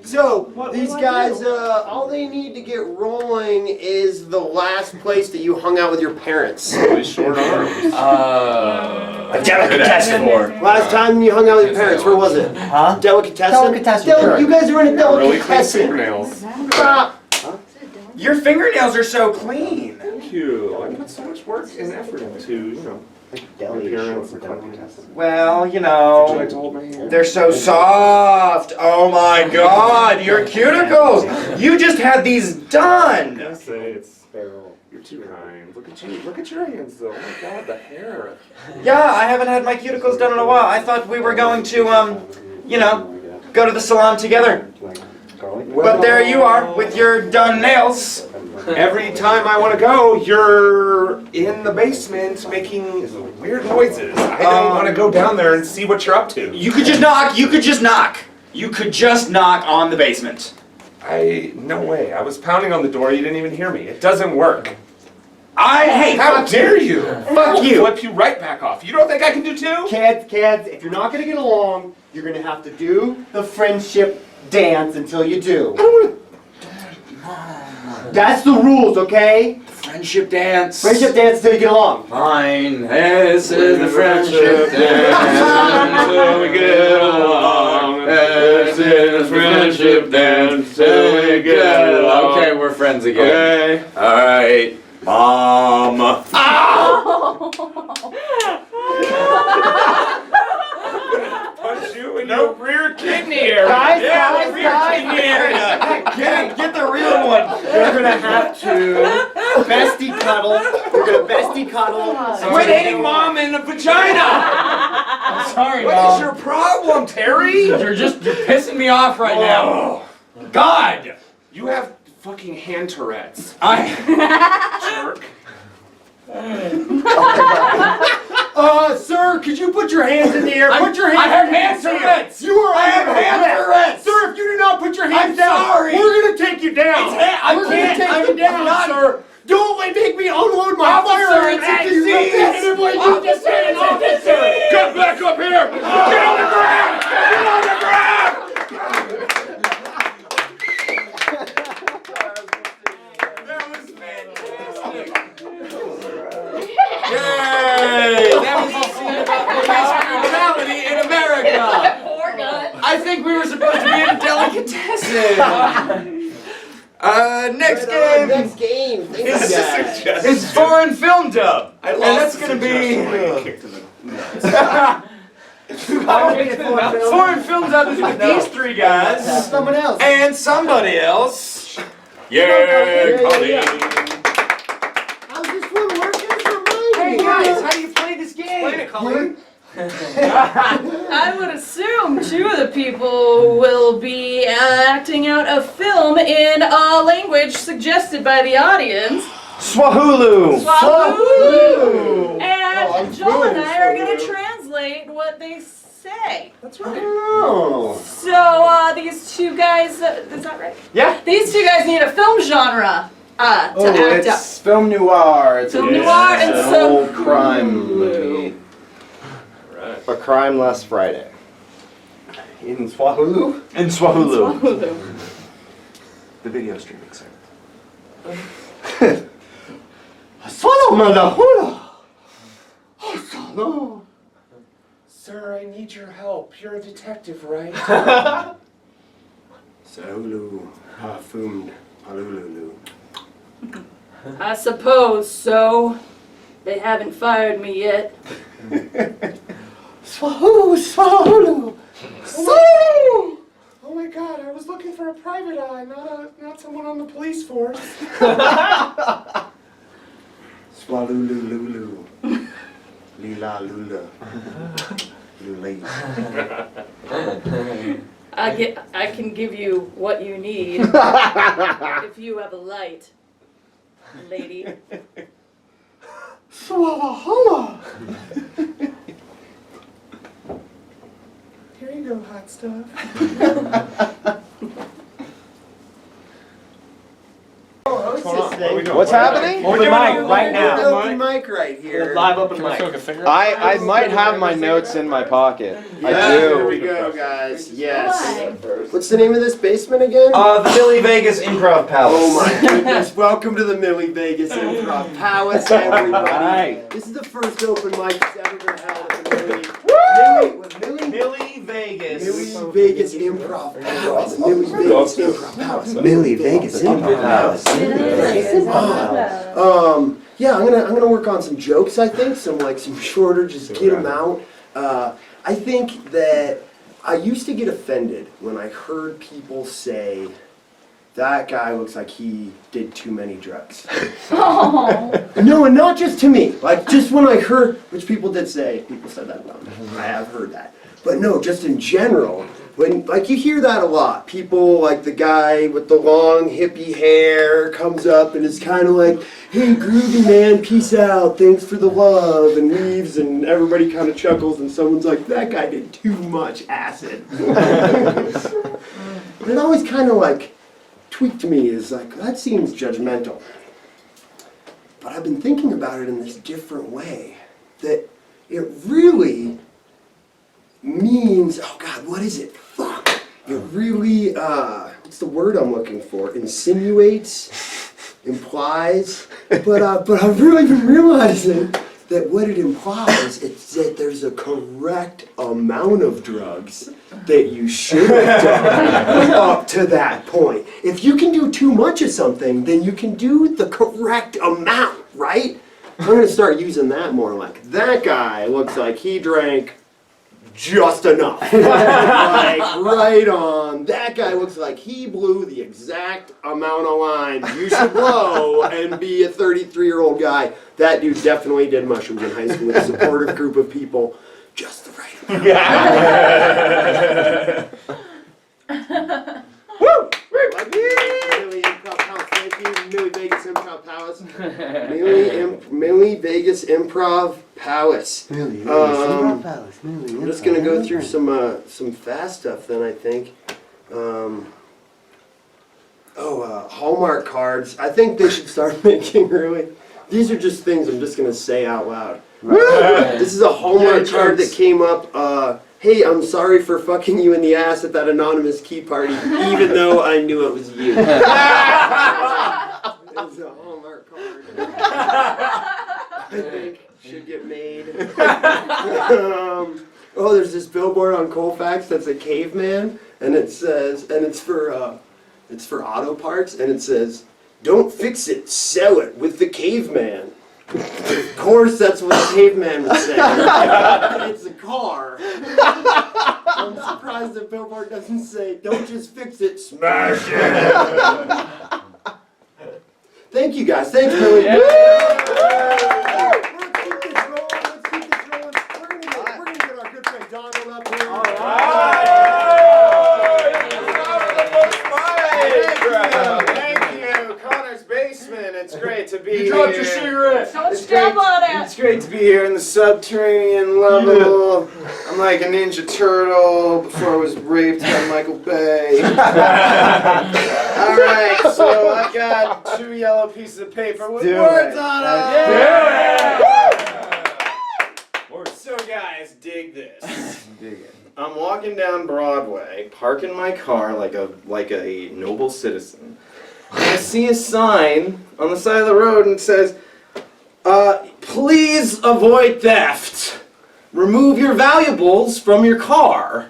So, these guys, all they need to get rolling is the last place that you hung out with your parents. Really short arms. A delicatessen. Last time you hung out with your parents, where was it? Huh? Delicatessen? Delicatessen, sure. You guys are in a Really clean delicatessen. fingernails. Your fingernails are so clean. Thank you. I put so much work and effort into, appearance and cleanliness. Well, Would you like to hold my hand? they're so soft. Oh my God, your cuticles. You just had these done. I say it's you're too kind. Look at you. Look at your hands though. Oh my God, the hair. Yeah, I haven't had my cuticles done in a while. I thought we were going to, go to the salon together. But there you are with your done nails. Every time I want to go, you're in the basement making weird noises. I don't want to go down there and see what you're up to. You could just knock. You could just knock. You could just knock on the basement. No way. I was pounding on the door. You didn't even hear me. It doesn't work. Hey, How dare you? Fuck you. Flip you right back off. You don't think I can do two? Kids, if you're not gonna get along, you're gonna have to do the friendship dance until you do. I don't want That's the rules, okay? Friendship dance. Friendship dance until you get along. Fine. This is the friendship dance until we get along. This is the friendship dance until we get along. Okay, we're friends again. Okay. All right, Mom. Punch you in your rear kidney area. Guys, Get the real one. You're gonna have to bestie cuddle. You're gonna bestie cuddle. Quit hitting Mom in the vagina. I'm sorry, What Mom. is your problem, Terry? You're pissing me off right now. God. You have fucking hand Tourette's. Jerk. Sir, could you put your hands in the air? Put your hands I have in the air. hand Tourette's. You are I have hand Tourette's. Sir, if you do not put your hands I'm down, sorry. we're gonna take you down. I We're can't. gonna take I'm you down, not- sir. Don't make me unload my Officer, firearms it's into you disease. repetitive way you just said. Officer. Come back up here! Get on the ground! Get on the ground! Yeah, Delicatessen! Next game Next game. Thank you guys. is foreign film dub. I And lost that's the gonna be suggestion. Kicked to the nuts. foreign film dub is with these three guys Someone else. and somebody else. Yeah, Colleen. How's this one working for me? Hey guys, how do you play this game? Explain it, Colleen. I would assume two of the people will be acting out a film in a language suggested by the audience. Swahulu. Swahili. I'm And Joel and fluent I are going to Swahili. translate what they say. That's right. Oh. So these two guys, is that right? Yeah. These two guys need a film genre to act out. It's film noir. It's Film a, noir and an so- old crime movie. A Crime Last Friday. In Swahulu? In Swahulu. Swahili. The video streaming service. Swallow Malahula! Oh, Sir, I need your help. You're a detective, right? Sahulu. Fumed. Halululu. I suppose so. They haven't fired me yet. Swahulu, Swahulu! Oh my God! I was looking for a private eye, not someone on the police force. Swalululu. Lila lula. Lulay. I can give you what you need if you have a light, lady. Swalahula! Here you go, hot stuff. What's happening? Open mic right now. Open mic right here. Live open mic. I might have my notes in my pocket. I Here we do. go, guys. Yes. Why? What's the name of this basement again? The Millie Vegas Improv Palace. Oh my goodness. Welcome to the MIlleVegas Improv Palace, everybody. Alright. This is the first open mic that's ever been held at the Millie Vegas. MIlleVegas Improv Palace. MIlleVegas Improv Palace. MIlleVegas Improv Palace. Yeah, I'm gonna work on some jokes. I think some shorter, just get them out. I think that I used to get offended when I heard people say, "That guy looks like he did too many drugs." No, and not just to me. Like just when I heard, which people did say, people said that about me. I have heard that, but no, just in general. When, like, you hear that a lot. People, like the guy with the long hippie hair comes up and is kind of like, "Hey, groovy man, peace out, thanks for the love," and leaves, and everybody kind of chuckles, and someone's like, "That guy did too much acid." And it always kind of like tweaked me as like, that seems judgmental. But I've been thinking about it in this different way, that it really means, oh God, what is it? Fuck. It really, what's the word I'm looking for? Insinuates, implies, but I've really been realizing that what it implies is that there's a correct amount of drugs that you should have done up to that point. If you can do too much of something, then you can do the correct amount, right? I'm gonna start using that more. Like, that guy looks like he drank just enough. Like, right on. That guy looks like he blew the exact amount of lines you should blow and be a 33-year-old guy. That dude definitely did mushrooms in high school with a supportive group of people. Just the right amount. Woo! Millie Improv Palace, thank you. MIlleVegas Improv Palace. MIlleVegas Improv Palace. I'm just gonna go through some fast stuff then, I think. Hallmark cards. I think they should start making really. These are just things I'm just gonna say out loud. This is a Hallmark card that came up. Hey, I'm sorry for fucking you in the ass at that anonymous key party, even though I knew it was you. It's a Hallmark card. I think should get made. There's this billboard on Colfax T-Rex that's a caveman, and it says, and it's for auto parts, and it says, "Don't fix it, sell it with the caveman." Of course, that's what the caveman would say. It's a car. I'm surprised that Billboard doesn't say, "Don't just fix it, smash it." Thank you guys. Thanks, Billy. Yeah. Let's keep this rolling. Let's keep this rolling. We're gonna get our good friend Donald up here. All right. Thank you, Connor's Basement. It's great to be here. You dropped your cigarette. Don't step on it. It's great to be here in the subterranean level. I'm like a Ninja Turtle before I was raped by Michael Bay. Alright, so I've got 2 yellow pieces of paper with words on them. So guys, dig this. Dig it. I'm walking down Broadway, parking my car like a noble citizen. And I see a sign on the side of the road and it says, "Please avoid theft. Remove your valuables from your car."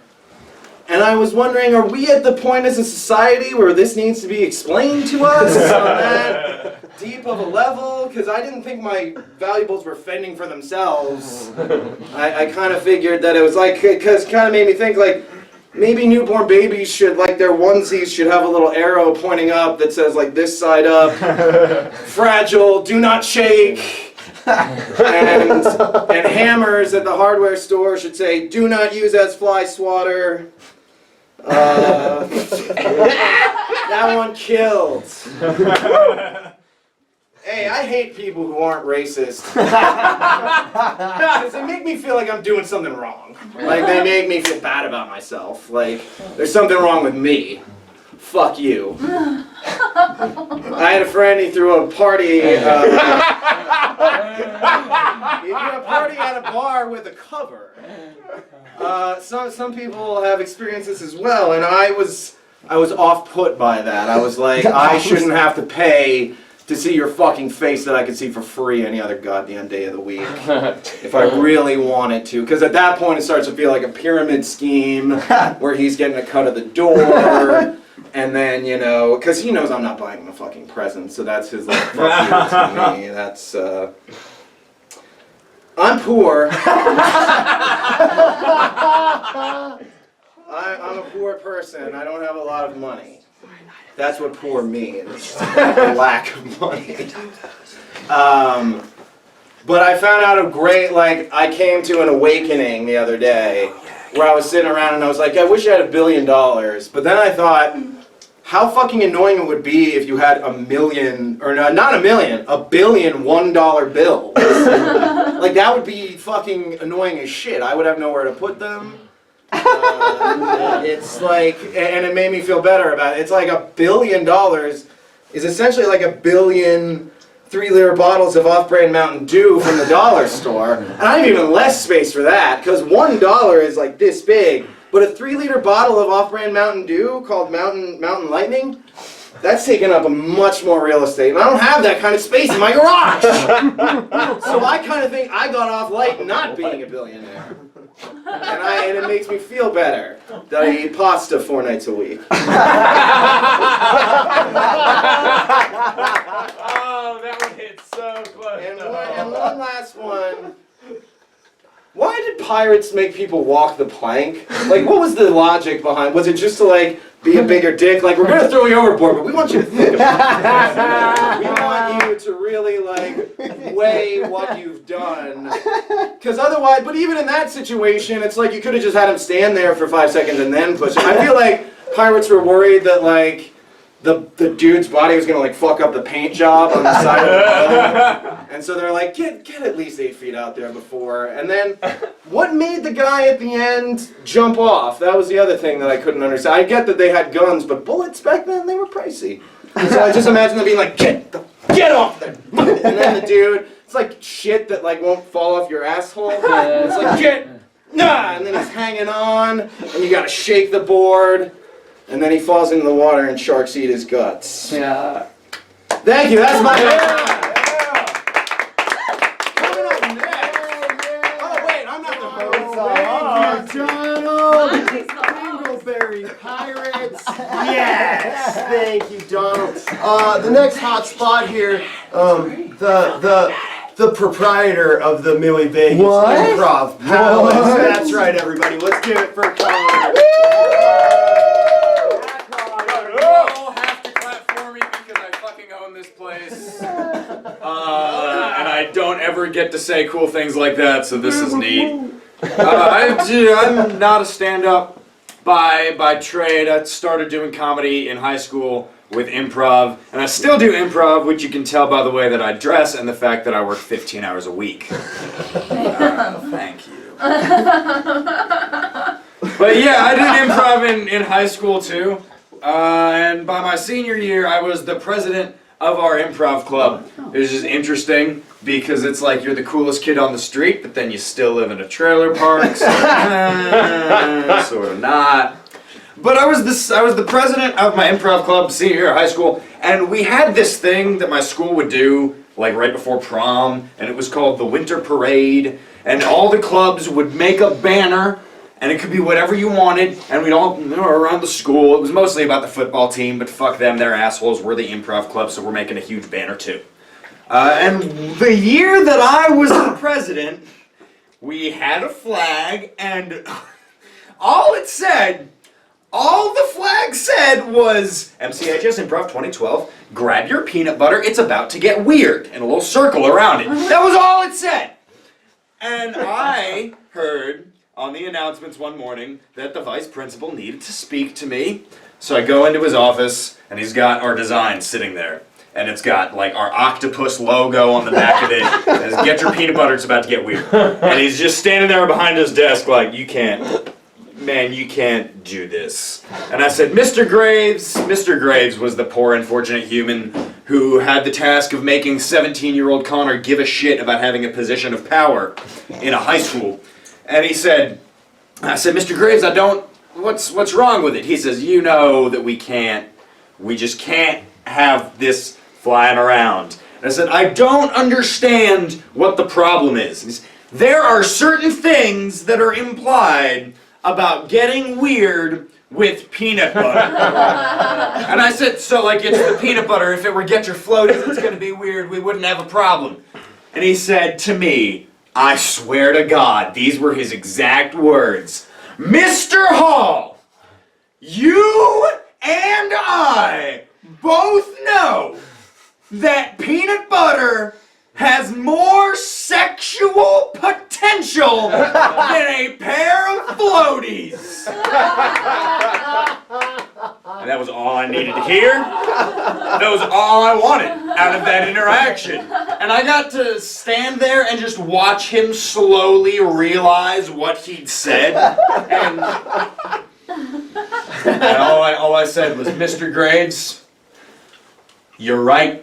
And I was wondering, are we at the point as a society where this needs to be explained to us on that deep of a level? Because I didn't think my valuables were fending for themselves. I kind of figured that it was like, because it kind of made me think like, maybe newborn babies should, like their onesies should have a little arrow pointing up that says like this side up, fragile, do not shake. and hammers at the hardware store should say, "Do not use as fly swatter." That one killed. Hey, I hate people who aren't racist. Because they make me feel like I'm doing something wrong. Like, they make me feel bad about myself. Like, there's something wrong with me. Fuck you. I had a friend, he threw a party. He threw a party at a bar with a cover. Some people have experienced this as well, and I was off-put by that. I was like, I shouldn't have to pay to see your fucking face that I could see for free any other goddamn day of the week if I really wanted to. Because at that point it starts to feel like a pyramid scheme where he's getting a cut of the door. And then, you know, because he knows I'm not buying him a fucking present, so that's his, like, fuck you to me. That's, I'm poor. I'm a poor person. I don't have a lot of money. That's what poor means. Lack of money. But I found out a great, like, I came to an awakening the other day where I was sitting around and I was like, I wish I had $1 billion. But then I thought, how fucking annoying it would be if you had a million, or not $1 million, $1 billion $1 bills. Like, that would be fucking annoying as shit. I would have nowhere to put them. It's like, and it made me feel better about it. It's like $1 billion is essentially like 1 billion 3-liter bottles of off-brand Mountain Dew from the dollar store. And I have even less space for that, because $1 is like this big. But a 3-liter bottle of off-brand Mountain Dew called Mountain Lightning, that's taking up a much more real estate. And I don't have that kind of space in my garage. So I kind of think I got off light not being a billionaire. And it makes me feel better that I eat pasta 4 nights a week. Oh, that one hit so close. And one last one. Why did pirates make people walk the plank? Like, what was the logic behind? Was it just to, like, be a bigger dick? Like, we're gonna throw you overboard, but we want you to think about it. We want you to really, like, weigh what you've done. Because otherwise, but even in that situation, it's like you could have just had him stand there for 5 seconds and then push him. I feel like pirates were worried that, like, the dude's body was gonna, like, fuck up the paint job on the side of the boat. And so they're like, get at least 8 feet out there before. And then, what made the guy at the end jump off? That was the other thing that I couldn't understand. I get that they had guns, but bullets back then, they were pricey. So I just imagine them being like, get off there. And then the dude, it's like shit that, like, won't fall off your asshole. It's like, and then he's hanging on, and you gotta shake the board. And then he falls into the water and sharks eat his guts. Yeah. Thank you, that's my Coming up next. Oh wait, I'm not the host. Thank you, Donald. Huckleberry Pirates. Yes, thank you, Donald. The next hot spot here, the proprietor of the MIlleVegas Improv Palace. That's right, everybody. Let's give it for Connor. You all have to clap for me because I fucking own this place. And I don't ever get to say cool things like that, so this is neat. I'm not a stand-up by trade. I started doing comedy in high school with improv, and I still do improv, which you can tell by the way that I dress and the fact that I work 15 hours a week. Thank you. But yeah, I did improv in high school too, and by my senior year, I was the president of our improv club. It was just interesting because it's like you're the coolest kid on the street, but then you still live in a trailer park, so sort of not. But I was the president of my improv club senior year of high school, and we had this thing that my school would do like right before prom, and it was called the Winter Parade, and all the clubs would make a banner, and it could be whatever you wanted, and we'd all around the school. It was mostly about the football team, but fuck them, they're assholes. We're the improv club, so we're making a huge banner too. And the year that I was the president, we had a flag, and all the flag said was MCHS Improv 2012, grab your peanut butter, it's about to get weird, and a little circle around it. That was all it said. And I heard on the announcements one morning that the vice principal needed to speak to me. So I go into his office, and he's got our design sitting there. And it's got like our octopus logo on the back of it. It says, get your peanut butter, it's about to get weird. And he's just standing there behind his desk like, you can't do this. And I said, Mr. Graves was the poor unfortunate human who had the task of making 17-year-old Connor give a shit about having a position of power in a high school. And I said, Mr. Graves, what's wrong with it? He says, you know that we just can't have this flying around. And I said, I don't understand what the problem is. He said, there are certain things that are implied about getting weird with peanut butter. And I said, so like it's the peanut butter, if it were get your floaties, it's gonna be weird, we wouldn't have a problem. And he said to me, I swear to God, these were his exact words, Mr. Hall, you and I both know that peanut butter has more sexual potential than a pair of floaties. And that was all I needed to hear. That was all I wanted out of that interaction. And I got to stand there and just watch him slowly realize what he'd said. And all I said was, Mr. Graves, you're right.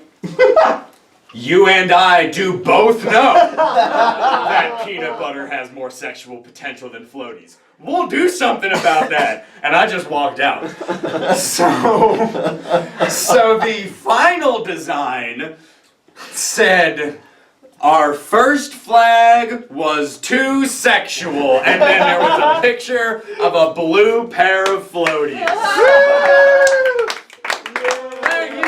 You and I do both know that peanut butter has more sexual potential than floaties. We'll do something about that. And I just walked out. So the final design said, our first flag was too sexual. And then there was a picture of a blue pair of floaties. Thank you.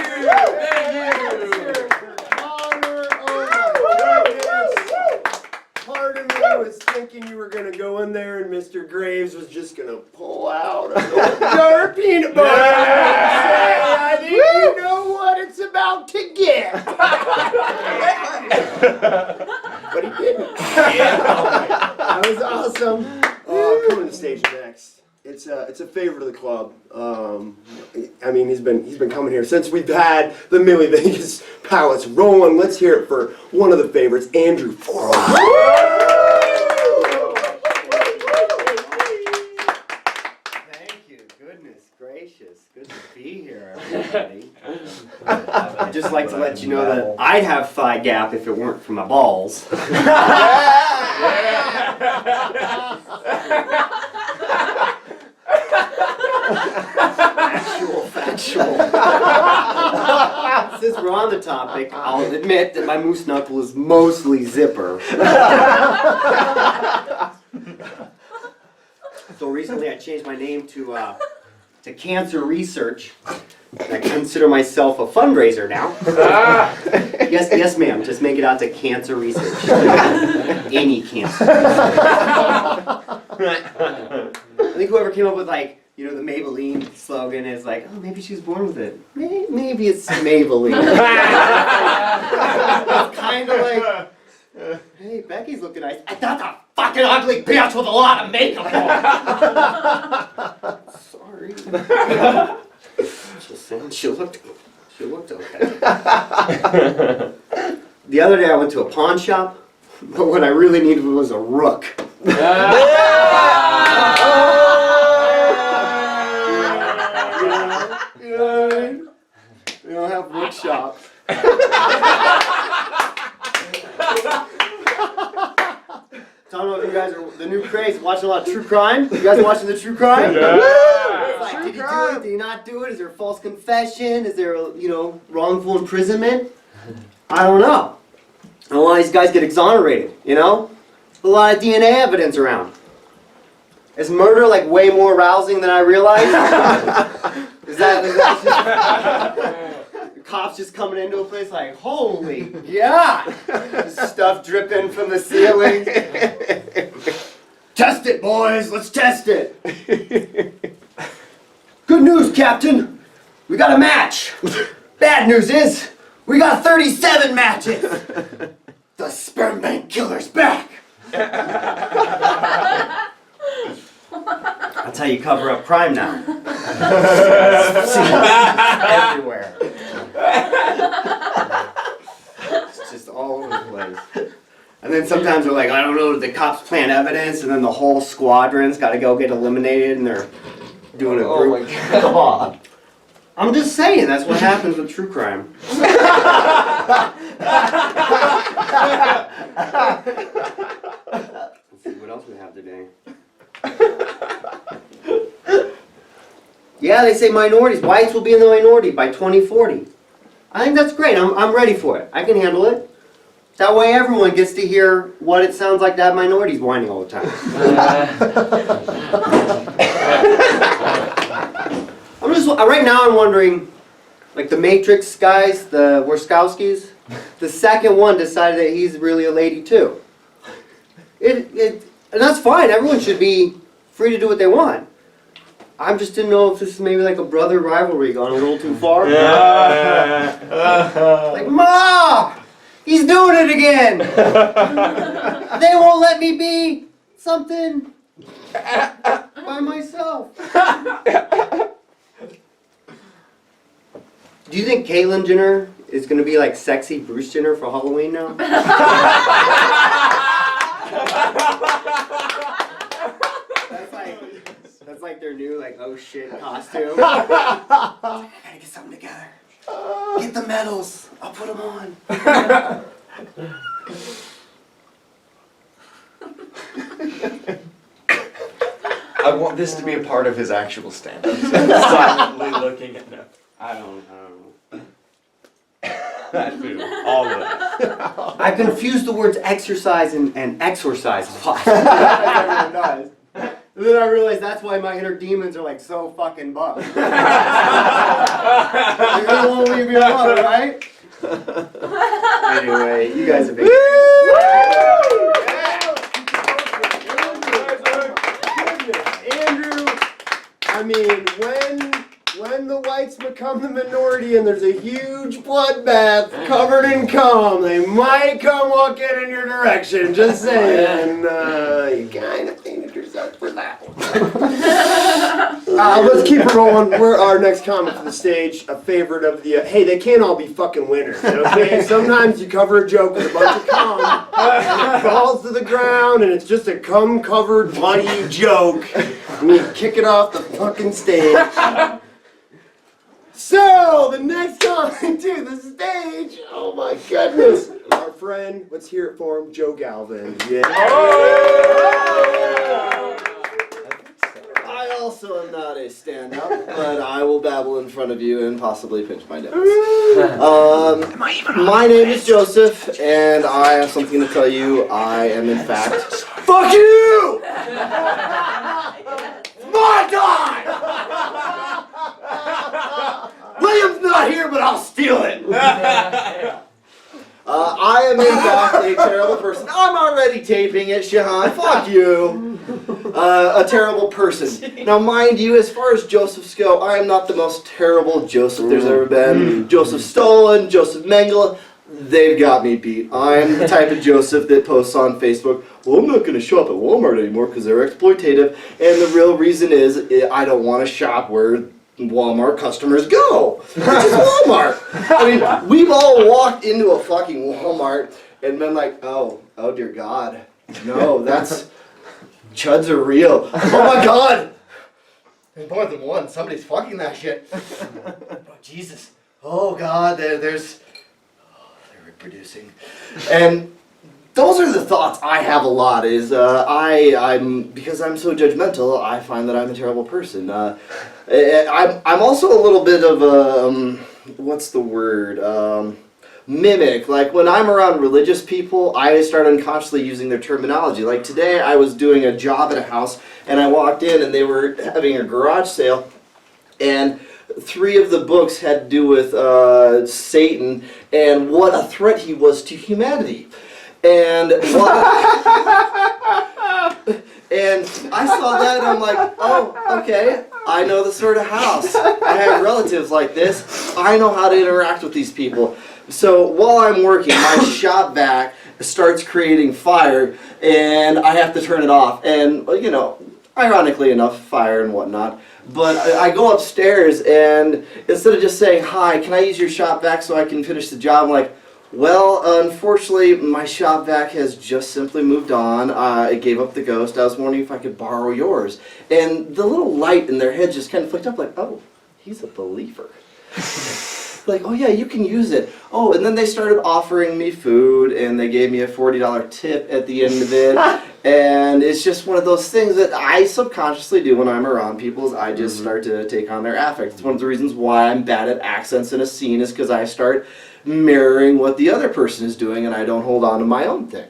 Part of me was thinking you were gonna go in there and Mr. Graves was just gonna pull out a jar of peanut butter and say, I think you know what it's about to get. But he didn't. That was awesome. Coming to the stage next. It's a favorite of the club. I mean, he's been coming here since we've had the MIlleVegas Palace rolling. Let's hear it for one of the favorites, Andrew Forward. Thank you. Goodness gracious. Good to be here, everybody. I'd just like to let you know that I'd have thigh gap if it weren't for my balls. Factual. Since we're on the topic, I'll admit that my moose knuckle is mostly zipper. So recently I changed my name to to cancer research. I consider myself a fundraiser now. Yes, ma'am. Just make it out to cancer research. Any cancer. I think whoever came up with the Maybelline slogan is like, oh, maybe she was born with it. Maybe it's Maybelline. It's kind of like, hey, Becky's looking nice. I thought the fucking ugly bitch with a lot of makeup on. Sorry. Just saying, she looked okay. The other day I went to a pawn shop, but what I really needed was a rook. We don't have rook shops. I don't know if you guys are the new craze watching a lot of true crime. You guys watching the true crime? Yeah. Like, did he do it? Did he not do it? Is there a false confession? Is there wrongful imprisonment? I don't know. And a lot of these guys get exonerated, A lot of DNA evidence around. Is murder way more arousing than I realized? is that just, the cops just coming into a place like, holy God! Stuff dripping from the ceiling. Test it, boys. Let's test it. Good news, Captain. We got a match. Bad news is, we got 37 matches. The sperm bank killer's back. That's how you cover up crime now. Everywhere. It's just all over the place. And then sometimes they're like, I don't know, the cops plant evidence, and then the whole squadron's got to go get eliminated, and they're doing a group. Oh my God. I'm just saying, that's what happens with true crime. Let's see what else we have today. Yeah, they say minorities. Whites will be in the minority by 2040. I think that's great. I'm ready for it. I can handle it. That way everyone gets to hear what it sounds like to have minorities whining all the time. Right now I'm wondering, the Matrix guys, the Warskowskis, the second one decided that he's really a lady too. And that's fine. Everyone should be free to do what they want. I just didn't know if this is maybe a brother rivalry gone a little too far. Ma! He's doing it again! They won't let me be something by myself. Do you think Caitlyn Jenner is going to be sexy Bruce Jenner for Halloween now? That's their new oh shit costume. I gotta get something together. Get the medals. I'll put them on. I want this to be a part of his actual stand-up. Silently looking at no. I don't know. That food, all of it. I confuse the words exercise and exorcise a lot. Everyone does. And then I realized that's why my inner demons are so fucking bummed. You're gonna want to leave me alone, right? Anyway, you guys have been. Andrew, I mean, when the whites become the minority and there's a huge bloodbath covered in cum, they might come walking in your direction. Just saying. You kind of painted yourself for that one. Let's keep it rolling. Our next comment for the stage, a favorite of the. Hey, they can't all be fucking winners, okay? Sometimes you cover a joke with a bunch of cum, and it falls to the ground, and it's just a cum-covered bloody joke, and you kick it off the fucking stage. So, the next comment to the stage, oh my goodness, our friend, let's hear it for him, Joe Galvin. Yeah. I also am not a stand-up, but I will babble in front of you and possibly pinch my nipples. My name is Joseph, and I have something to tell you. I am in fact... Fuck you! My time! I'll steal it. I am in fact a terrible person. I'm already taping it, Shahan. Fuck you. A terrible person. Now, mind you, as far as Josephs go, I am not the most terrible Joseph there's ever been. Joseph Stolen, Joseph Mengele, they've got me beat. I'm the type of Joseph that posts on Facebook, well, I'm not going to shop at Walmart anymore because they're exploitative. And the real reason is I don't want to shop where Walmart customers go, which is Walmart. I mean, we've all walked into a fucking Walmart and been like, oh dear God, no, that's, chuds are real. Oh my God, there's more than one, somebody's fucking that shit. Oh Jesus, oh God, they're reproducing. And those are the thoughts I have a lot, is because I'm so judgmental, I find that I'm a terrible person. I'm also a little bit of a, what's the word, mimic. Like when I'm around religious people, I start unconsciously using their terminology. Like today I was doing a job at a house and I walked in and they were having a garage sale and 3 of the books had to do with Satan and what a threat he was to humanity. And and I saw that and I'm like, oh, okay, I know the sort of house. I have relatives like this. I know how to interact with these people. So while I'm working, my shop vac starts creating fire and I have to turn it off. And, you know, ironically enough, fire and whatnot. But I go upstairs and instead of just saying, hi, can I use your shop vac so I can finish the job? I'm like, well, unfortunately, my shop vac has just simply moved on. It gave up the ghost. I was wondering if I could borrow yours. And the little light in their head just kind of flicked up like, oh, he's a believer. Like, oh yeah, you can use it. Oh, and then they started offering me food, and they gave me a $40 tip at the end of it. And it's just one of those things that I subconsciously do when I'm around people, is I just start to take on their affect. It's one of the reasons why I'm bad at accents in a scene, is because I start mirroring what the other person is doing and I don't hold on to my own thing.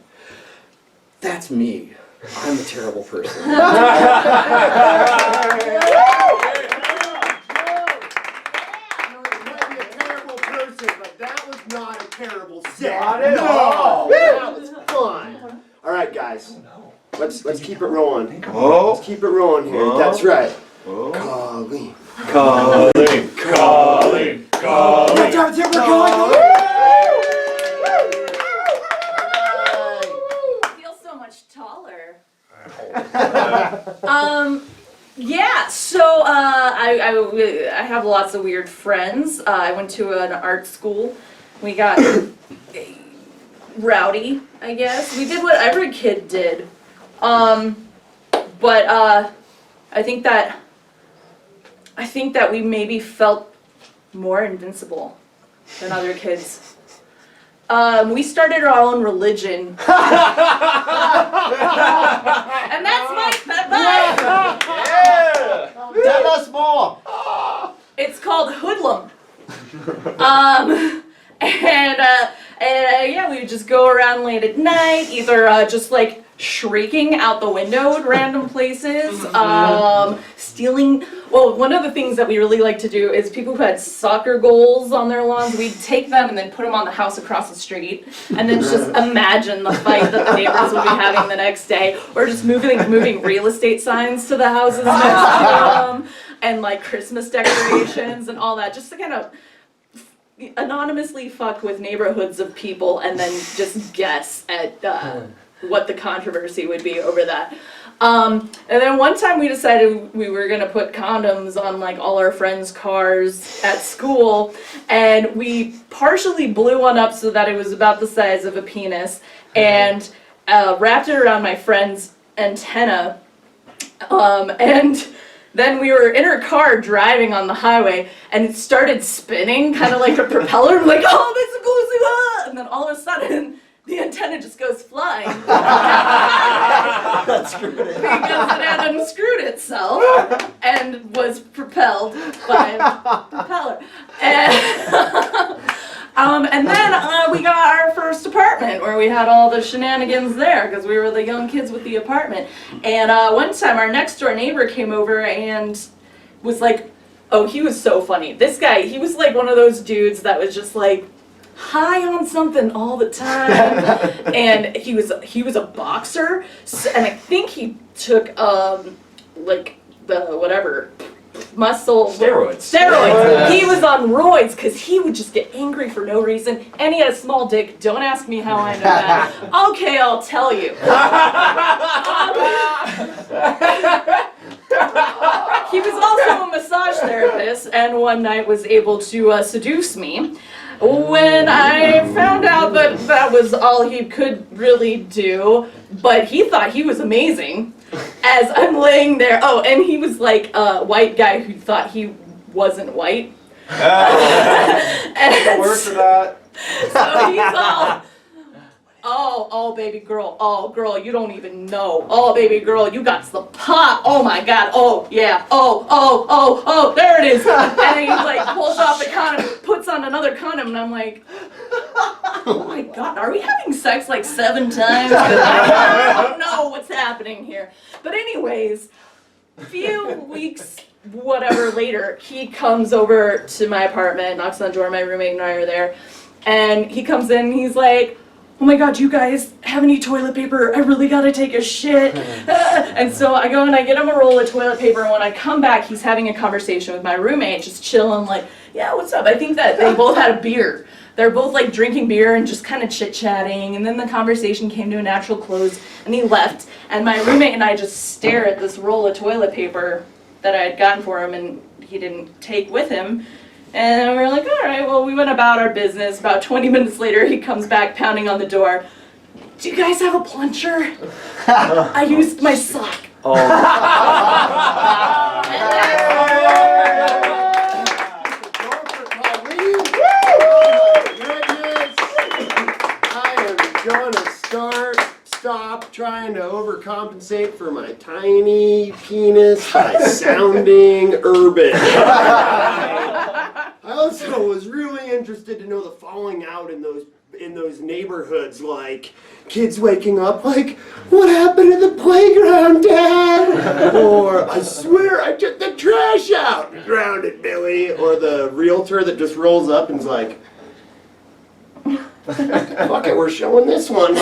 That's me. I'm a terrible person. You might be a terrible person, but that was not a terrible set. Not at all. That was fun. All right, guys. Let's keep it rolling. Oh. Let's keep it rolling here. That's right. Oh. Colleen. Colleen. Colleen. Colleen. Feel so much taller. Yeah, so I have lots of weird friends. I went to an art school. We got rowdy, I guess. We did what every kid did. But I think that we maybe felt more invincible than other kids. We started our own religion. And that's my Yeah! Tell us more. It's called Hoodlum. Yeah, we would just go around late at night, either just like shrieking out the window at random places, stealing. Well, one of the things that we really like to do is people who had soccer goals on their lawns, we'd take them and then put them on the house across the street, and then just imagine the fight that the neighbors would be having the next day, or just moving real estate signs to the houses next to them, and like Christmas decorations and all that, just to kind of anonymously fuck with neighborhoods of people and then just guess at what the controversy would be over that. And then one time we decided we were gonna put condoms on like all our friends' cars at school, and we partially blew one up so that it was about the size of a penis, and wrapped it around my friend's antenna, and then we were in her car driving on the highway, and it started spinning, kind of like a propeller. I'm like, oh, this is cool, and then all of a sudden, the antenna just goes flying. Because it had unscrewed itself and was propelled by a propeller. And then we got our first apartment, where we had all the shenanigans there because we were the young kids with the apartment. And one time our next door neighbor came over and was like, Oh, he was so funny. This guy, he was like one of those dudes that was just like high on something all the time. And he was a boxer, and I think he took like the whatever muscle Steroids. He was on roids because he would just get angry for no reason, and he had a small dick. Don't ask me how I know that. Okay, I'll tell you. He was also a massage therapist, and one night was able to seduce me. When I found out that that was all he could really do, but he thought he was amazing. As I'm laying there, and he was like a white guy who thought he wasn't white. And Word for that. so he's all, oh, baby girl, oh, girl, you don't even know. Oh, baby girl, you got the pop. Oh my God, oh, yeah, oh, there it is. And then he like pulls off the condom, puts on another condom, and I'm like, oh my God, are we having sex like 7 times? 'Cause I don't know what's happening here. But anyways, a few weeks, whatever later, he comes over to my apartment, knocks on the door, my roommate and I are there, and he comes in and he's like, oh my God, you guys have any toilet paper? I really gotta take a shit. And so I go and I get him a roll of toilet paper, and when I come back, he's having a conversation with my roommate, just chilling, like, yeah, what's up? I think that they both had a beer. They're both like drinking beer and just kind of chit-chatting, and then the conversation came to a natural close, and he left, and my roommate and I just stare at this roll of toilet paper that I had gotten for him and he didn't take with him. And we were like, all right, well, we went about our business. About 20 minutes later, he comes back pounding on the door. Do you guys have a plunger? I used my sock. Oh. Stop trying to overcompensate for my tiny penis by sounding urban. I also was really interested to know the falling out in those neighborhoods, like kids waking up like, what happened to the playground, Dad? Or, I swear I took the trash out, drowned it, Billy. Or the realtor that just rolls up and's like, fuck it, we're showing this one.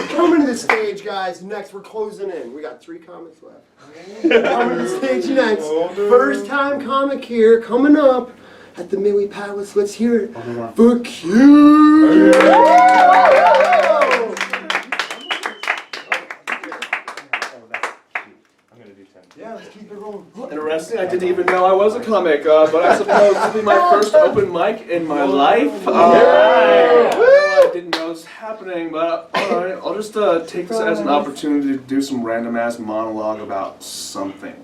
Coming to the stage, guys. Next, we're closing in. We got 3 comics left. Coming to the stage next. First time comic here, coming up at the Millie Palace. Let's hear it for Q. Yeah, let's keep it rolling. Interesting. I didn't even know I was a comic, but I suppose this will be my first open mic in my life. I didn't know it was happening, but alright, I'll just take this as an opportunity to do some random ass monologue about something.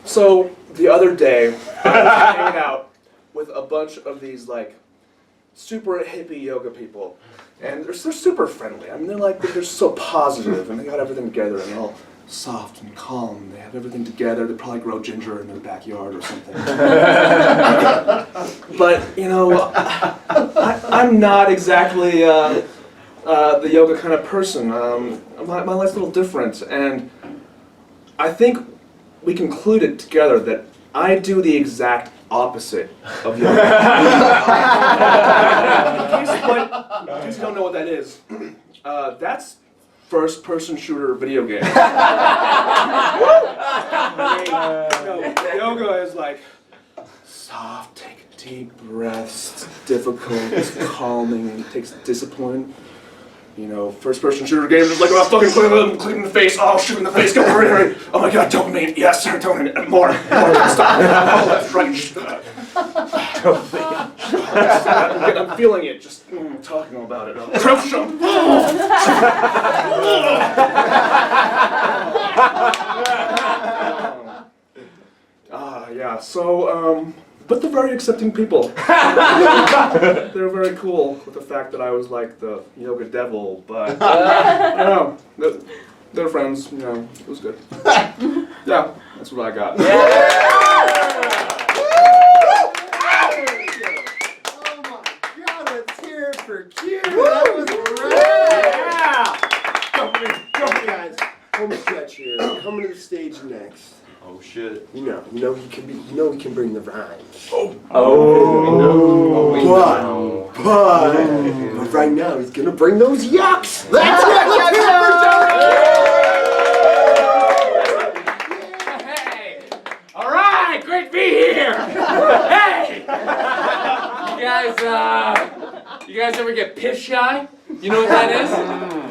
So the other day, I was hanging out with a bunch of these like super hippie yoga people, and they're super friendly. I mean, they're so positive, and they got everything together, and they're all soft and calm. They have everything together. They probably grow ginger in their backyard or something. But you know, I'm not exactly the yoga kind of person. My life's a little different, and I think we concluded together that I do the exact opposite of yoga. In case you don't know what that is, that's first-person shooter video game. Yoga is like soft, take deep breaths, it's difficult, it's calming, it takes discipline. You know, first-person shooter games is like, oh, fucking click in the face, oh, shoot in the face, go hurry. Oh my God, dopamine, yes, dopamine, more, stop, oh, that's right. I'm feeling it, just talking about it. Yeah, so, but they're very accepting people. They're very cool with the fact that I was like the yoga devil, but, you know, they're friends, you know, it was good. Yeah, that's what I got. Oh my God, let's hear it for Q. That was great. Yeah. Go, guys. Oh home stretch here. Coming to the stage next. Oh shit. He can bring the rhymes. But right now he's gonna bring those yucks. That's it. Let's hear it for Joey. Hey! All right, great to be here. Hey! You guys ever get piss shy? You know what that is?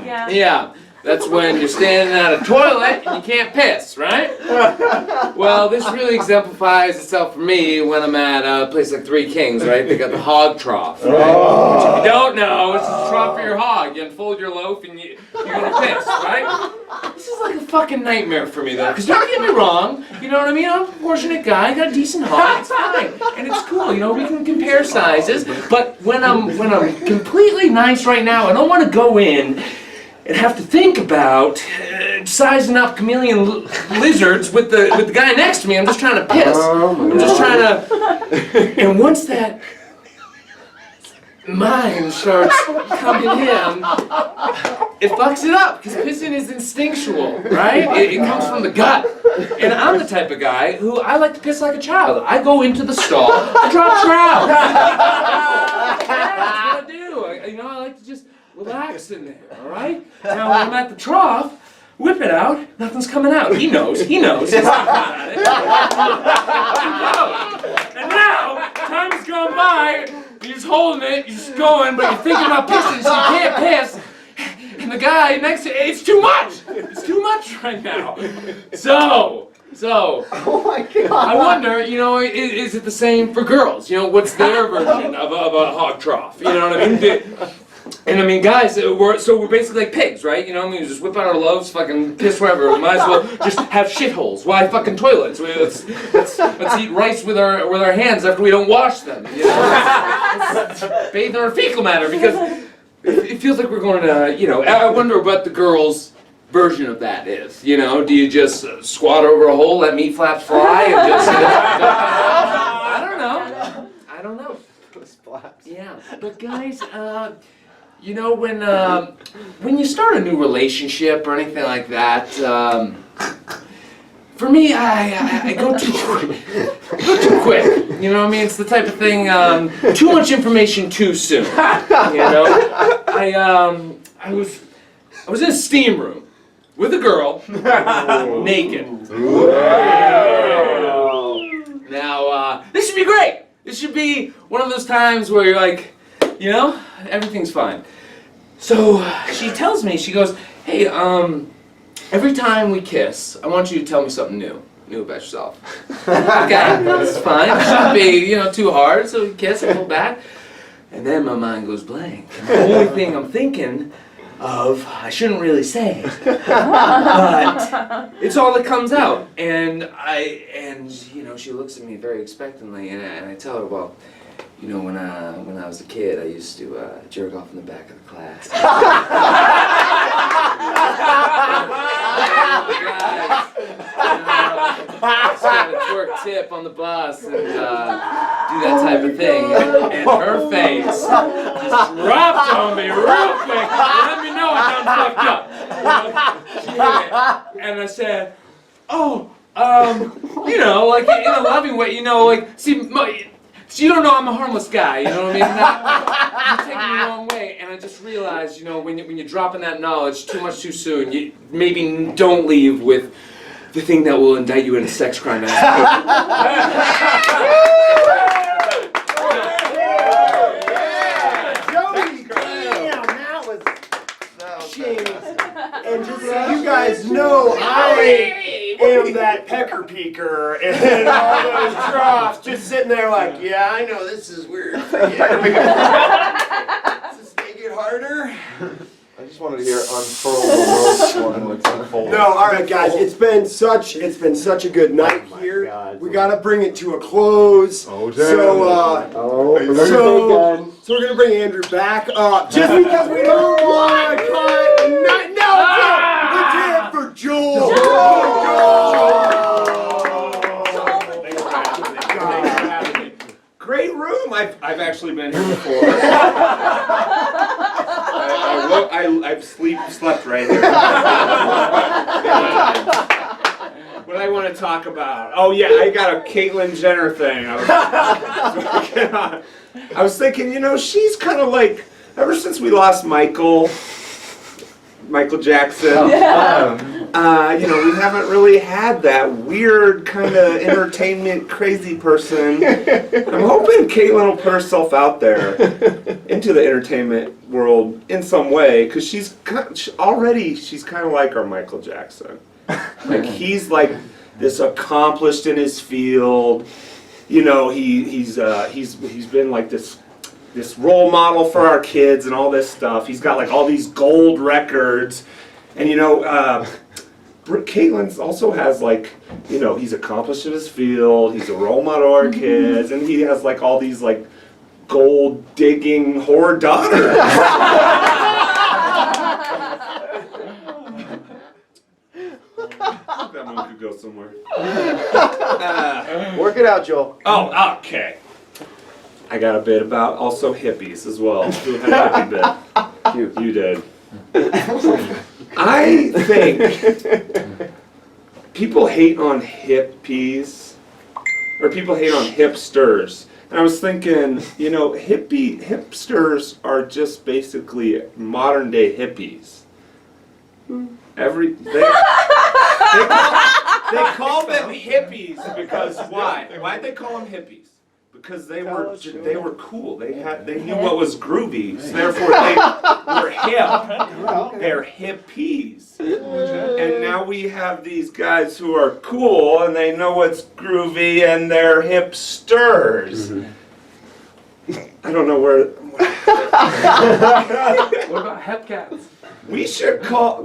Yeah. Yeah. That's when you're standing at a toilet and you can't piss, right? Well, this really exemplifies itself for me when I'm at a place like Three Kings, right? They got the hog trough, right? Which if you don't know, it's a trough for your hog. You unfold your loaf and you're gonna piss, right? This is like a fucking nightmare for me though, because don't get me wrong, you know what I mean? I'm a proportionate guy, I got a decent hog, it's fine. And it's cool, you know, we can compare sizes, but when I'm completely nice right now, I don't want to go in and have to think about sizing up chameleon lizards with the guy next to me. I'm just trying to piss. I'm just trying to. And once that mind starts coming in, it fucks it up because pissing is instinctual, right? It comes from the gut. And I'm the type of guy who I like to piss like a child. I go into the stall, I drop trout. That's what I do. I like to just relax in there, all right? Now, when I'm at the trough, whip it out, nothing's coming out. He knows. He's not coming at it. He knows. And now, time's gone by, you're just holding it, you're just going, but you're thinking about pissing, so you can't piss. And the guy next to you, it's too much! It's too much right now. So, Oh my God. I wonder, is it the same for girls? What's their version of a hog trough? You know what I mean? And I mean, guys, we're basically like pigs, right? We just whip out our loaves, fucking piss wherever. We might as well just have shitholes. Why fucking toilets? Let's eat rice with our hands after we don't wash them. Let's bathe in our fecal matter because it feels like we're going to, I wonder what the girls' version of that is. Do you just squat over a hole, let meat flaps fly, and just? I don't know. Yeah, but guys, when you start a new relationship or anything like that, for me, I go too quick. You know what I mean? It's the type of thing, too much information too soon. I was in a steam room with a girl, naked. Now, this should be great. This should be one of those times where you're like, everything's fine. So she tells me, she goes, hey, every time we kiss, I want you to tell me something new about yourself. Okay, that's fine. It shouldn't be, too hard, so we kiss and pull back. And then my mind goes blank. And the only thing I'm thinking of, I shouldn't really say, but it's all that comes out. And she looks at me very expectantly, and I tell her, well, when I was a kid, I used to jerk off in the back of the class. Just kind of twerk tip on the bus and do that type of thing. And her face just dropped on me real quick. Let me know I done fucked up. She hit it. And I said, like in a loving way, so you don't know I'm a harmless guy, you know what I mean? You're taking me the wrong way, and I just realized, when you're dropping that knowledge too much too soon, you maybe don't leave with the thing that will indict you in a sex crime. Joey, damn, that was changed. And just so you guys know, I am that pecker peeker and all those troughs just sitting there like, yeah, I know this is weird for you. Does this make it harder? I just wanted to hear unfurl the ropes one with unfold. No, all right, guys. It's been such a good night here. God. We gotta bring it to a close. Oh, damn. So we're gonna bring Andrew back up just because we don't want to cut the night. No, let's hear it for Joel. Great room. I've actually been here before. I've slept right here. talk about? Oh yeah, I got a Caitlyn Jenner thing. I was thinking, you know, she's kind of like, ever since we lost Michael Jackson, you know, we haven't really had that weird kind of entertainment crazy person. I'm hoping Caitlyn will put herself out there into the entertainment world in some way, because she's kind of like our Michael Jackson. Like, he's like this accomplished in his field. You know, he's been like this role model for our kids and all this stuff. He's got like all these gold records, and you know, Caitlyn also has like, you know, he's accomplished in his field. He's a role model to our kids, and he has like all these like gold digging whore daughters. That one could go somewhere. Work it out, Joel. Oh, okay. I got a bit about also hippies as well. Who had a hippie bit? You did. I think people hate on hippies, or people hate on hipsters. And I was thinking, you know, hipsters are just basically modern day hippies. They call them hippies because why? Why'd they call them hippies? Because they were cool. They knew what was groovy, so therefore they were hip. They're hippies. And now we have these guys who are cool and they know what's groovy and they're hipsters. I don't know where. What about hepcats? We should call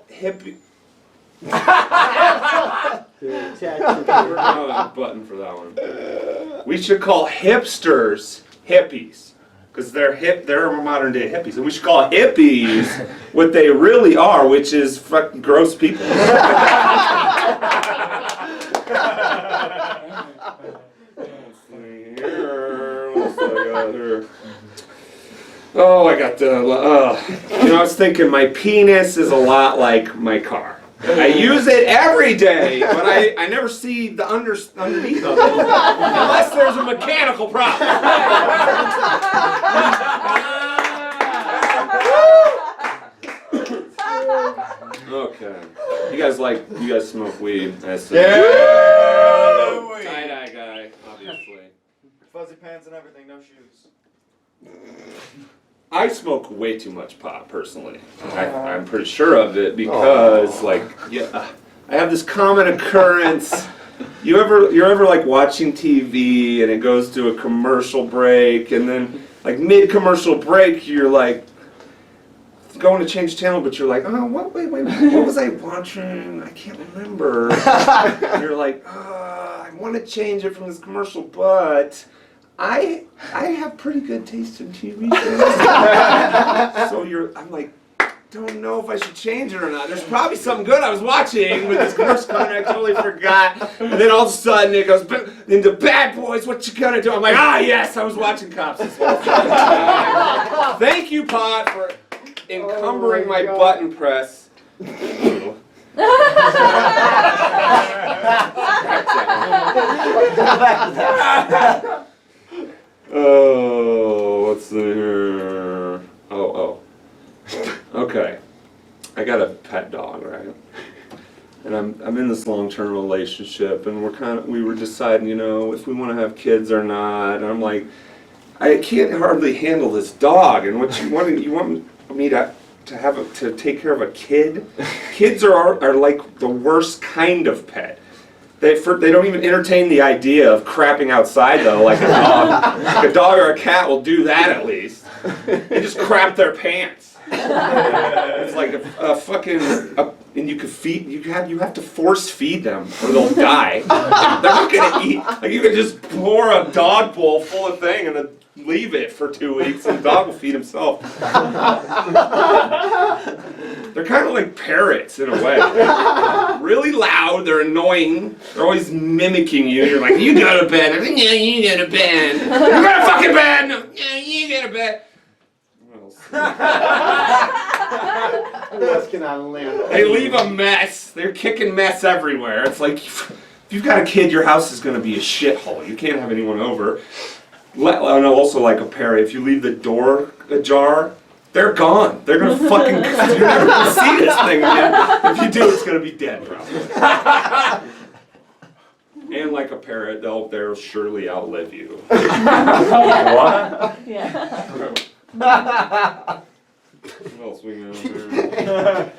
hippie. Button for that one. We should call hipsters hippies, because they're modern day hippies, and we should call hippies what they really are, which is fucking gross people. Oh, I got the. You know, I was thinking my penis is a lot like my car. I use it every day, but I never see the underneath of it unless there's a mechanical problem. Okay. You guys smoke weed. I see. Tie-dye guy, obviously. Fuzzy pants and everything, no shoes. I smoke way too much pot, personally. I'm pretty sure of it because, I have this common occurrence. You're ever like watching TV and it goes to a commercial break, and then like mid-commercial break you're like going to change channel, but you're like, oh, wait, what was I watching? I can't remember. And you're like, I want to change it from this commercial, but I have pretty good taste in TV shows. So I'm like, don't know if I should change it or not. There's probably something good I was watching with this commercial and I totally forgot. And then all of a sudden it goes into Bad Boys, what you gonna do? I'm like, yes, I was watching Cops this whole time. Thank you, Pot, for encumbering my button press. Oh, what's here? Oh. Okay. I got a pet dog, right? And I'm in this long-term relationship, and we were deciding, you know, if we want to have kids or not. And I'm like, I can't hardly handle this dog. And what you want me to take care of a kid? Kids are like the worst kind of pet. They don't even entertain the idea of crapping outside, though, like a dog. Like a dog or a cat will do that at least. They just crap their pants. It's like a fucking, and you have to force feed them or they'll die. They're not gonna eat. Like, you can just pour a dog bowl full of thing and then leave it for 2 weeks and the dog will feed himself. They're kind of like parrots in a way. Really loud, they're annoying, they're always mimicking you. You're like, you go to bed. Yeah, you go to bed. You go to fucking bed. No, yeah, you go to bed. Let's get on the land. They leave a mess. They're kicking mess everywhere. It's like, if you've got a kid, your house is going to be a shithole. You can't have anyone over. And also like a parrot, if you leave the door ajar, they're gone. They're going to fucking, you're never going to see this thing again. If you do, it's going to be dead probably. And like a parrot, they'll surely outlive you. What? Yeah. What else we got there?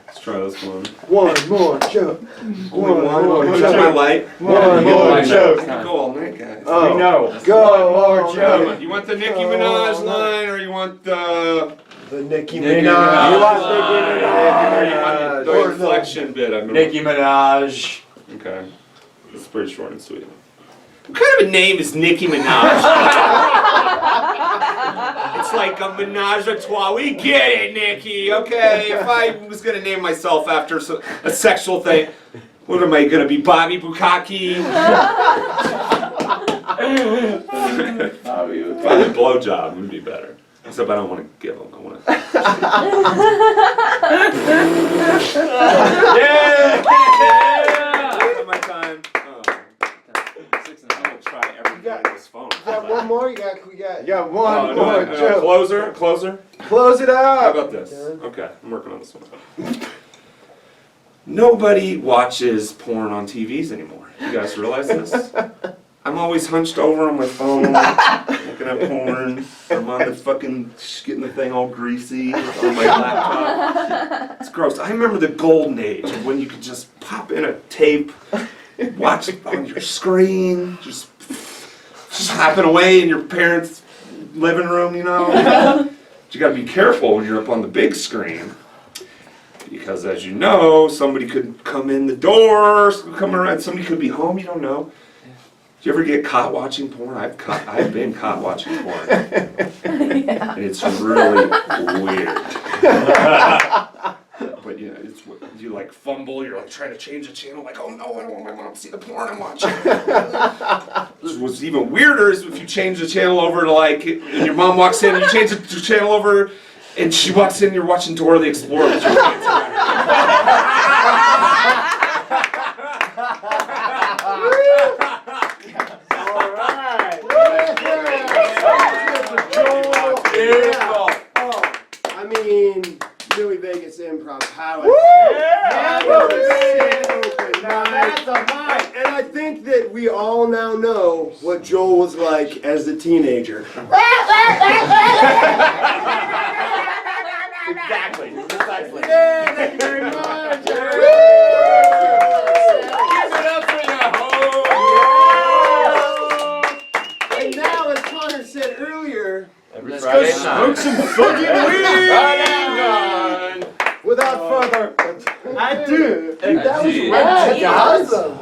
Let's try this one. One more joke. Only one more joke. Is that my light? One more joke. I can go all night, guys. Oh, no. Go more joke. You want the Nicki Minaj line, or you want the Nicki Minaj? You want Nicki Minaj? Or you want the inflection bit? I remember. Nicki Minaj. Okay. It's pretty short and sweet. What kind of a name is Nicki Minaj? It's like a menage a trois. We get it, Nicki. Okay, if I was gonna name myself after a sexual thing, what am I gonna be? Bobby Bukkake? Probably blowjob would be better. Except I don't want to give them. I want to. Yeah! My time. I'm gonna try everything on this phone. You got one more? You got one more joke. Closer. Close it How out. about this? Okay, I'm working on this one. Nobody watches porn on TVs anymore. You guys realize this? I'm always hunched over on my phone, looking at porn. I'm on the fucking, getting the thing all greasy on my laptop. It's gross. I remember the golden age of when you could just pop in a tape, watch it on your screen, just hopping away in your parents' living room, you know? But you gotta be careful when you're up on the big screen. Because as you know, somebody could come in the door, come around, somebody could be home, you don't know. Do you ever get caught watching porn? I've been caught watching porn. Yeah. And it's really weird. But yeah, you like fumble, you're like trying to change the channel, like, oh no, I don't want my mom to see the porn I'm watching. What's even weirder is if you change the channel over to like, and your mom walks in, and you change the channel over, and she walks in, you're watching Dora the Explorer. With your pants around I mean, Millie Vegas Improv Palace. And I think that we all now know what Joel was like as a teenager. Exactly. Yeah, thank you very much. Give it up for your home. And now, as Connor said earlier, Let's go smoke some fucking weed. Without further ado, that was Yeah. awesome.